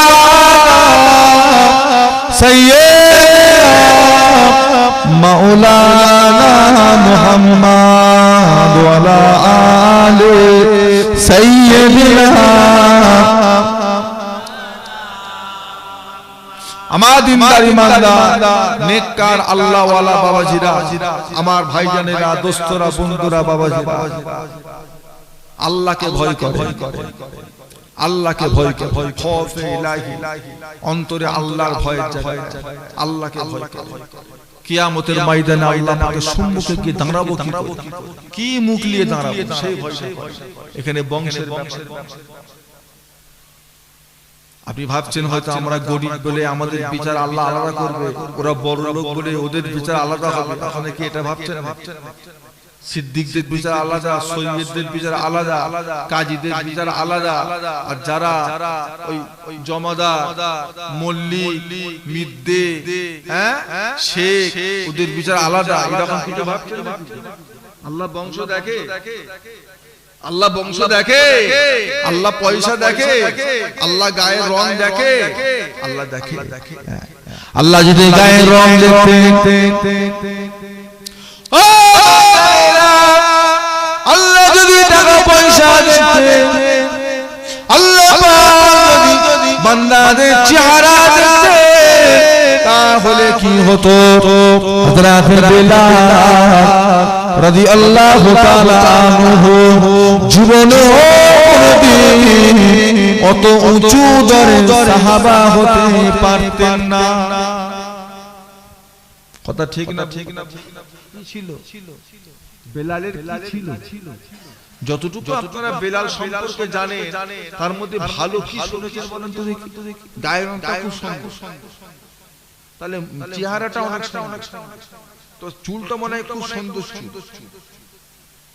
सय्यिदना मौलाना मुहम्मद व अला आले सय्यिदना। আমার দিনদার ইমানদার নেককার আল্লাহওয়ালা বাবাজিরা, আমার ভাইজানেরা, দোস্তরা, বন্ধুরা, বাবাজিরা, আল্লাহকে ভয় করে, আল্লাহকে ভয় করে, খৌফে ইলাহি, অন্তরে আল্লাহর ভয় জাগে, আল্লাহকে ভয় করে। কিয়ামতের ময়দানে আল্লাহ পাকের সম্মুখে গিয়ে দাঁড়াবো কি মুখ নিয়ে দাঁড়াবো সেই ভয়। এখানে বংশের ব্যাপার। আপনি ভাবছেন হয়তো আমরা গরিব বলে আমাদের বিচার আল্লাহ আলাদা করবে, ওরা বড় লোক বলে ওদের বিচার আলাদা হবে, তাহলে কি এটা ভাবছেন? সিদ্দিকদের বিচার আলাদা, সৈয়দদের বিচার আলাদা, কাজীদের বিচার আলাদা, আর যারা ওই জমাদার, মল্লিক, মিদ্দে, শেখ, ওদের বিচার আলাদা, এরকম কিছু ভাবছেন? আল্লাহ বংশ দেখে, আল্লাহ বংশ দেখে, আল্লাহ পয়সা দেখে, আল্লাহ গায়ের রং দেখে, আল্লাহ দেখে। আল্লাহ যদি গায়ের রং দেখতে, আল্লাহ যদি টাকা পয়সা দেখতে, আল্লাহ যদি বান্দাদের চেহারা দেখতে, তাহলে কি হতো? হযরত বিলাল রাদিয়াল্লাহু তাআলা আনহু জীবনে অত উঁচু দরের সাহাবা হতে পারতেন না। কথা ঠিক না? ঠিক না? কি ছিল বেলালের? কি ছিল? যতটুকু আপনারা বেলাল সম্পর্কে জানেন তার মধ্যে ভালো কি শুনেছেন বলেন তো দেখি। গায়ের রংটা খুব সুন্দর, তাহলে চেহারাটা অনেক সুন্দর, তো চুলটা মনে হয় খুব সুন্দর,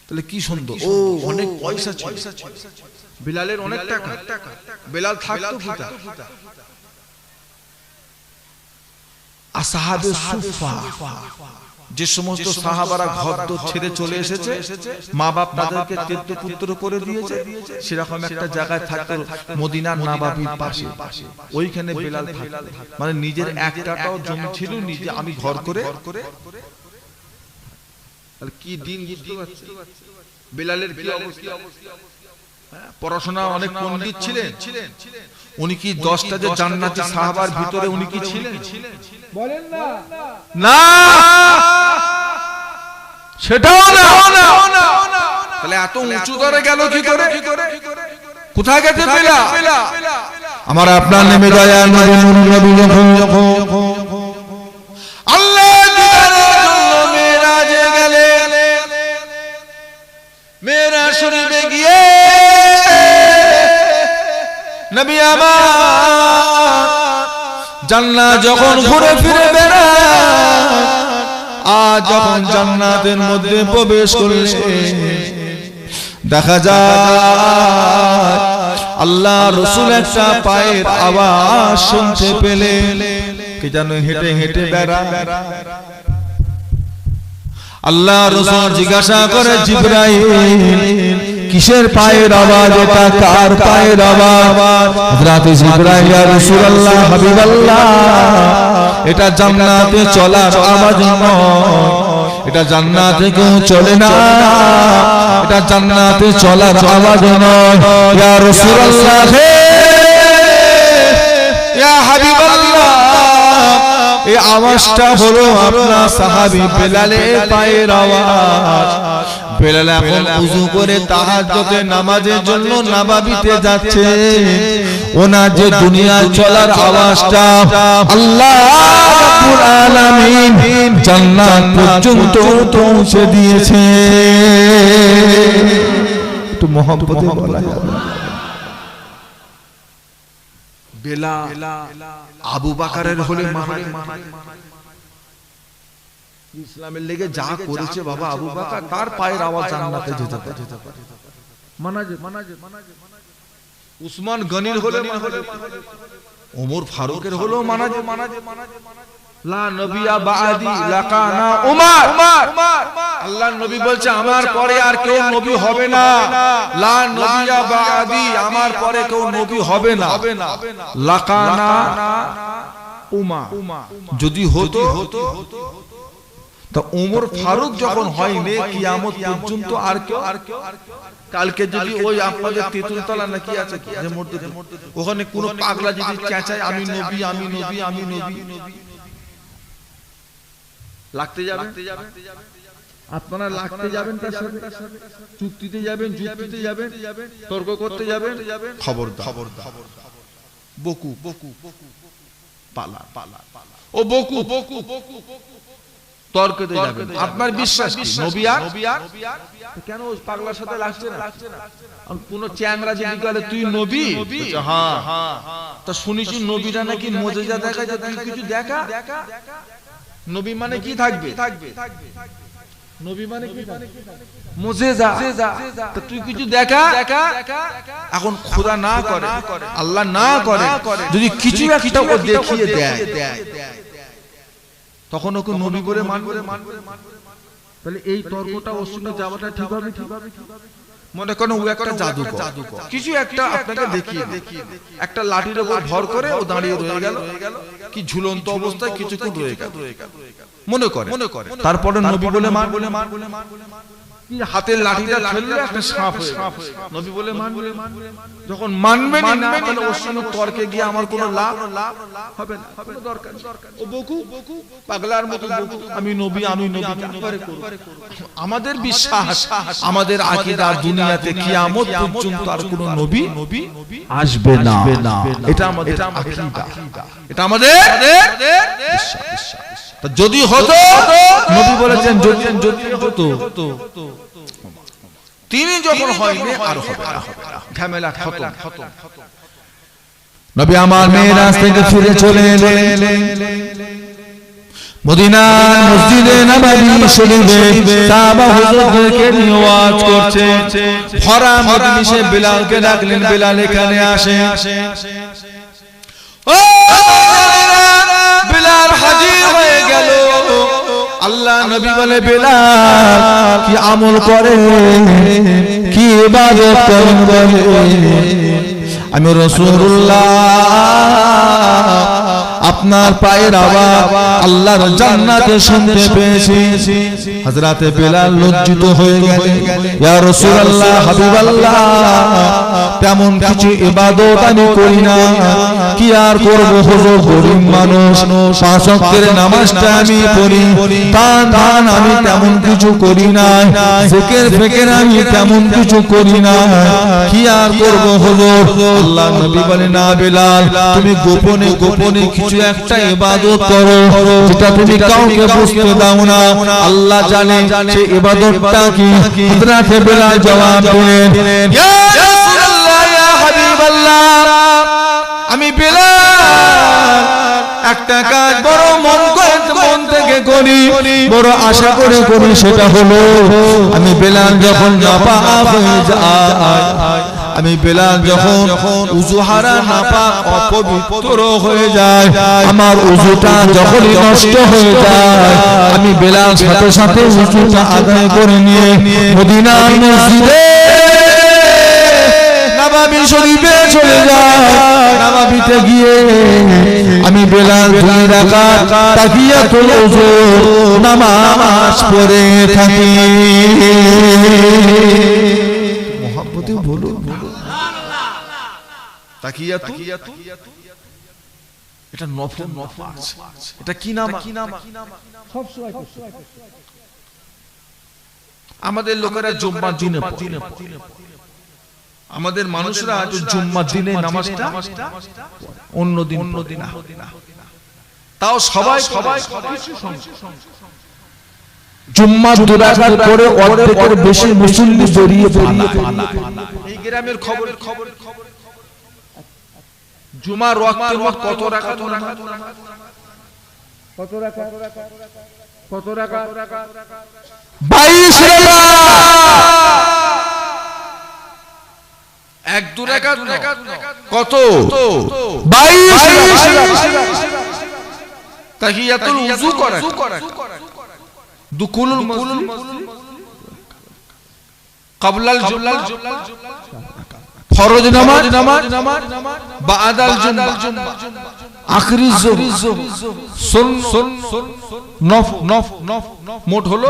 তাহলে কি সুন্দর। ও অনেক পয়সা ছিল বেলালের, অনেক টাকা। বেলাল থাকতো কোথায়? আসহাবে সুফা, যে সমস্ত সাহাবারা ঘর ছেড়ে চলে এসেছে, মা বাপ তাদেরকে তীর্থ পুত্র করে দিয়েছে, সেরকম একটা জায়গায় থাকতো মদিনার নবাবীর পাশে, ওইখানে বেলাল থাকতো। মানে নিজের একটাও জমি ছিল, নিজে আমি ঘর করে। কি দিন বুঝতে পারছেন বেলালের কি অবস্থা? পড়াশোনা অনেক পণ্ডিত ছিলেন, উনি কি 10টা যে জান্নাতি সাহাবার ভিতরে উনি কি ছিলেন? বলেন না। না, সেটাও না। তাহলে এত উঁচু দরে গেল কি করে? কোথায় গেছে বেলাল? আমার আপনার নেমে যায় নবী যখন আল্লাহ মেরাজে গেলেন, মেরাজ শরীফে গিয়ে নবী আমার জান্নাত যখন ঘুরে ফিরে বেড়ান, আর যখন জান্নাতের মধ্যে প্রবেশ করলেন, দেখা যায় আল্লাহ রাসূল একটা পায়ের আওয়াজ শুনতে পেলেন, কে যেন হেঁটে হেঁটে বেড়ায়। আল্লাহ রাসূল জিজ্ঞাসা করে, জিবরাইল কিসের পায়ের আওয়াজ? এটা কার পায়ের আওয়াজ? হযরত জিবরাইল, ইয়া রাসূলুল্লাহ, হাবিবাল্লাহ, এটা জান্নাতে চলার আওয়াজ নয়, এটা জান্নাতে কেউ চলে না, এটা জান্নাতে চলার আওয়াজ নয়। ইয়া রাসূলুল্লাহ, ইয়া হাবিবাল্লাহ, এই আওয়াজটা হলো আপনার সাহাবী বেলালের পায়ের আওয়াজ। বেলাল এখন ওযু করে তাহাজ্জুদে নামাজের জন্য নবাবিতে যাচ্ছে, ওনার যে দুনিয়ায় চলার আওয়াজটা আল্লাহ রাব্বুল আলামিন জান্নাত পর্যন্ত পৌঁছে দিয়েছে। একটু মহব্বতে বলা যাবে। বেলাল আবু বকরের হলে মানা, ইসলামের লেগে যা করেছে বাবা আবু বকর, তার পায়ের আওয়াজ জান্নাতে যেতে পারে। মানা। লা নবিয়া বাদি লাকানা উমর। আল্লাহর নবী বলছে আমার পরে আর কেউ নবী হবে না। লা নবিয়া বাদি, আমার পরে কেউ নবী হবে না। লাকানা উমর, যদি হতো তো উমর ফারুক যখন হয়নি কিয়ামত পর্যন্ত আর কেউ। কালকে যদি ওই আপনাদের তেঁতুলতলা নাকি আছে যে মসজিদ, ওখানে কোন পাগলা যদি চেঁচায় আমি নবী আমি নবী আমি নবী, লাগতে যাবে? আপনারা লাগতে যাবেন, তার সাথে চুক্তিতে যাবেন, যুক্তিতে যাবেন, তর্ক করতে যাবেন, খবরদার। বকু পালা ও বকু তর্কতে যাবেন। আপনার বিশ্বাস কি নবী আর কেন ওই পাগলার সাথে লাগছে না? কোন চ্যাংরা যদি বলে তুই নবী, হ্যাঁ তা শুনেছি নবীরা নাকি মুজিজা দেখায়, তুই কিছু দেখা। নবী মানে কি থাকবে? নবী মানে কি মুজিজা, তা তুই কিছু দেখা। এখন খোদা না করে, আল্লাহ না করে, যদি কিছু একটা ও দেখিয়ে দেয় তখন ওকে নবী বলে মানবে। তাহলে এই তর্কটা ওর সঙ্গে যাওয়াটা ঠিক হবে? মনে করেন ও একটা জাদুকর, কিছু একটা আপনাকে দেখিয়ে একটা লাঠির উপর ভর করে ও দাঁড়িয়ে রয়ে গেল, কি ঝুলন্ত অবস্থায় কিছুক্ষণ রয়ে গেল মনে করে, তারপরে নবী বলে মানবে। হাতের লাঠিটা ফেললে একটা সাপ হয়ে নবী বলে মানবে। যখন মানবে না তাহলে ওর সঙ্গে তর্কে গিয়ে আমার কোনো লাভ হবে না, কোনো দরকার। ও বকু পাগলার মতো বকু আমি নবী আমি নবী করে করব। আমাদের বিশ্বাস, আমাদের আকীদা দুনিয়াতে কিয়ামত পর্যন্ত আর কোনো নবী আসবে না। এটা আমাদের আকীদা, এটা আমাদের বিশ্বাস। যদি হতো, নবী বলেছেন যদি হতো, তিনি যখন হয়নি আর হবে না, ঝামেলা খতম। নবী আমার মেরাজ থেকে ফিরে চলে এলেন মদিনার মসজিদে নববী শরীফে, সাহাবা হুজুরদেরকে নিয়ে ওয়াজ করছে। ভরা মজলিসে বিলালকে ডাকলেন, বিলাল এখানে আসে। ও বিলাল হাজির হয়ে গেল। আল্লাহ নবী বলে বিলাল কি আমল করে, কি ইবাদত করেন বলে। আমি রাসূলুল্লাহ আপনার পায়ের আওয়াজ আল্লাহর জান্নাতে শুনতে পেয়েছি। হযরতে বিলাল লজ্জিত হয়ে গেলেন, ইয়া রাসূলুল্লাহ হাবিবাল্লাহ তেমন কিছু ইবাদত আমি করি না, কি আর করব হুজুর, গরীব মানুষ, পাঁচ ওয়াক্তের নামাজটা আমি পড়ি, দান আমি তেমন কিছু করি না, জিকির ফিকির আমি তেমন কিছু করি না, কি আর করব হুজুর। আল্লাহ নবী বলেন, না বিলাল তুমি গোপনে গোপনে কিছু একটা ইবাদত করো, যেটা তুমি কাউকে বুঝতে দাও না, আল্লাহ জানে সেই ইবাদতটা কি। হযরতে বিলাল জবাব দিলেন, ইয়া রাসূলুল্লাহ ইয়া হাবিবাল্লাহ আমি বিলাল একটা কাজ বড় মন থেকে করি, বড় আশা করে করি, সেটা হলো আমি বিলাল যখন নাপাক হয়ে যাই, আমি বিলাল যখন উযুহারা নাপাক অপবিত্র হয়ে যায়, আমার উযুটা যখন নষ্ট হয়ে যায়, আমি বিলাল সাথে সাথে উযুটা আদায় করে নিয়ে মদিনার মসজিদে নববী শরীফে চলে যায়। নববীতে গিয়ে আমি বিলাল 2 রাকাত তাহিয়াতুল ওযু নামাজ পড়ে থাকি। মুহাব্বতে বলুন তাহিয়াতু, এটা নফল নামাজ। এটা কি নাম? সব সময় আমাদের লোকেরা জুম্মার দিনে পড়ে, আমাদের মানুষরা জুম্মার দিনে নামাজটা অন্য দিন না, তাও সবাই জুম্মার 2 রাকাত করে অর্ধেকের বেশি মুসল্লি জড়িয়ে এই গ্রামের খবর জুমার ওয়াক্তের মত কত রাকাত, কত রাকাত 22 রাকাত। 1-2 রাকাত কত? 22। তাহিয়াতুল উযু করা দুকুলুল মসজিদ ক্বাবলাল জুমআহ ফরজ নামাজ বাদাল জুমআহ আখরি যুহর সুন্নাহ নফ মোট হলো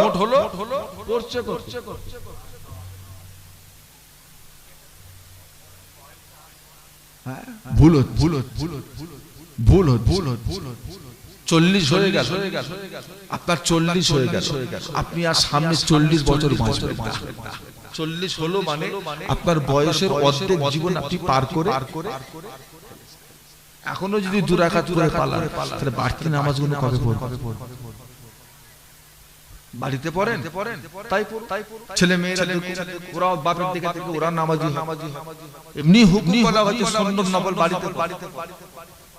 পড়ছে ভুল 40 হয়ে গেল আপনার 40 হয়ে গেল আপনি আর সামনে 40 বছর বাঁচবেন না 40 হলো মানে আপনার বয়সের অর্ধেক জীবন আপনি পার করে এখনো যদি দু রাকাত করে পালান তাহলে বাড়তি নামাজগুলো কবে পড়বেন বাড়িতে পড়েন তাই ছেলে মেয়েরা ওরা বাপের দিকে থেকে ওরা নামাজি এমনি হুকুম করা হচ্ছে সুন্নাত নফল বাড়িতে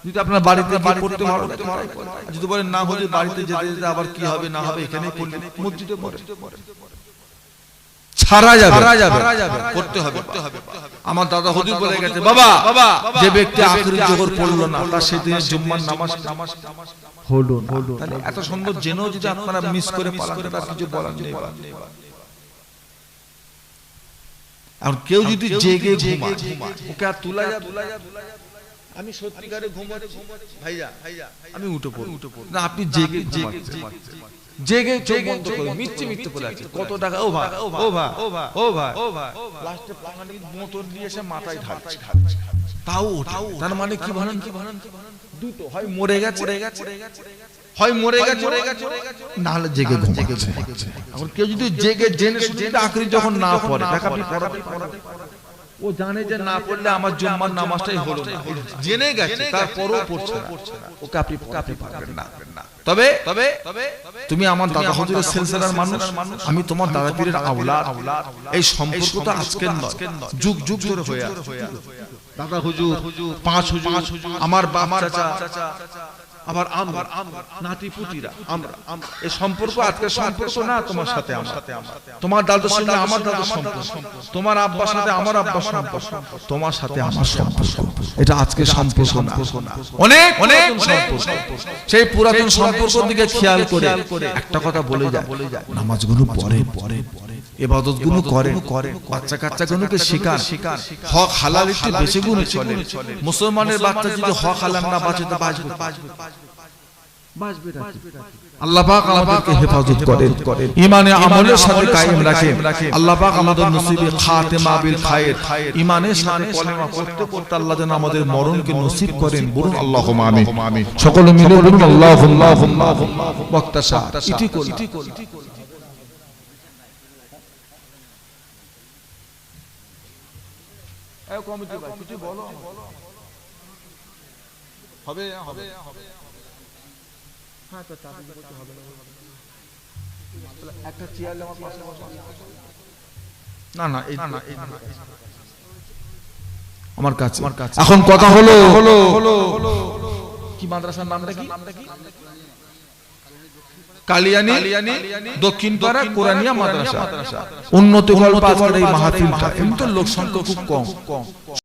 যদি আপনার বাড়িতে গিয়ে পড়তে ভালো লাগে যদি বলেন না হলে বাড়িতে যেতে যেতে আবার কি হবে না হবে এখানে পড়লে মসজিদে পড়ে ছাড়া যাবে করতে হবে আমার দাদা হুজুর বলে গেছে বাবা যে ব্যক্তি আখির জোহর পড়লো না তার সেদিন জুম্মার নামাজ হলো না তাহলে এত সুন্দর জেনেও যদি আপনারা মিস করে পালান তার কিছু বলার নেই আর কেউ যদি জেগে ঘুমায় ওকে আর তুলা যা আমি সত্যিকারে ঘুমাচ্ছি ভাইয়া আমি উঠে পড়ব না আপনি জেগে চোখ বন্ধ করে মিথ্যে বলে আছে কত টাকা ও ভাই লাস্টে পাঙ্গাটি মোটর দিয়ে এসে মাথায় ঢালছে তাও তার মানে কি ভানান দুটো হয় মরে গেছে না হলে জেগে ঘুমাচ্ছে এখন কেউ যদি জেগে জেনে শুনে আখরি যখন না পড়ে টাকা আপনি পড়াতে ও জানে যে না পড়লে আমার জুম্মার নামাজটাই হলো না জেনে গেছে তারপরও পড়ছে না ওকে আপনি পারবেন না তবে তুমি আমার দাদা হুজুরের সিলসিলার মানুষ আমি তোমার দাদা পীরের আওলাদ এই সম্পর্ক তো আজকের নয় যুগ ধরে হয়ে আছে দাদা হুজুর পাঁচ হুজুর আমার বাপ চাচা আবার আমরা নাতি পুতিরা আমরা এই সম্পর্ক আজকের সম্পর্ক না তোমার সাথে আমার তোমার দাদার সঙ্গে আমার দাদার সম্পর্ক তোমার আব্বার সাথে আমার আব্বার সম্পর্ক তোমার সাথে আমার সম্পর্ক এটা আজকের সম্পর্ক না অনেক সম্পর্ক সেই পুরাতন সম্পর্কের দিকে খেয়াল করে একটা কথা বলে যায় নামাজগুলো পড়ে ইবাদতগুলো করে বাচ্চা কাচ্চাগুলোকে শেখান হক হালাল একটু বেশি গুণে চলে মুসলমানের বাচ্চা যদি হক হালাল না বাঁচে তো বাঁচবে আল্লাহ পাক আমাদেরকে হেফাজত করেন ঈমানে আমলের সাথে কায়েম রাখেন আল্লাহ পাক আমাদের নসিবে খাতেমা বিল খায়র ঈমানের সাথে কলেমা পড়তে আল্লাহ যেন আমাদের মরণকে নসিব করেন বলুন আল্লাহুম্মা আমিন সকলে মিলে বলুন আল্লাহুম্মা ওয়াক্তাশা ইতি কল এই কমিটি ভাই কিছু বলো হবে হ্যাঁ তো চাবি করতে হবে একটা চেয়ার আমার পাশে না এই আমার কাছে এখন কথা হলো কি মাদ্রাসার নামটা কি কালিয়ানি দক্ষিণ পাড়া কোরআনিয়া মাদ্রাসা উন্নতি গল্প আজকের এই মাহফিলটা কিন্তু লোক সংখ্যা খুব কম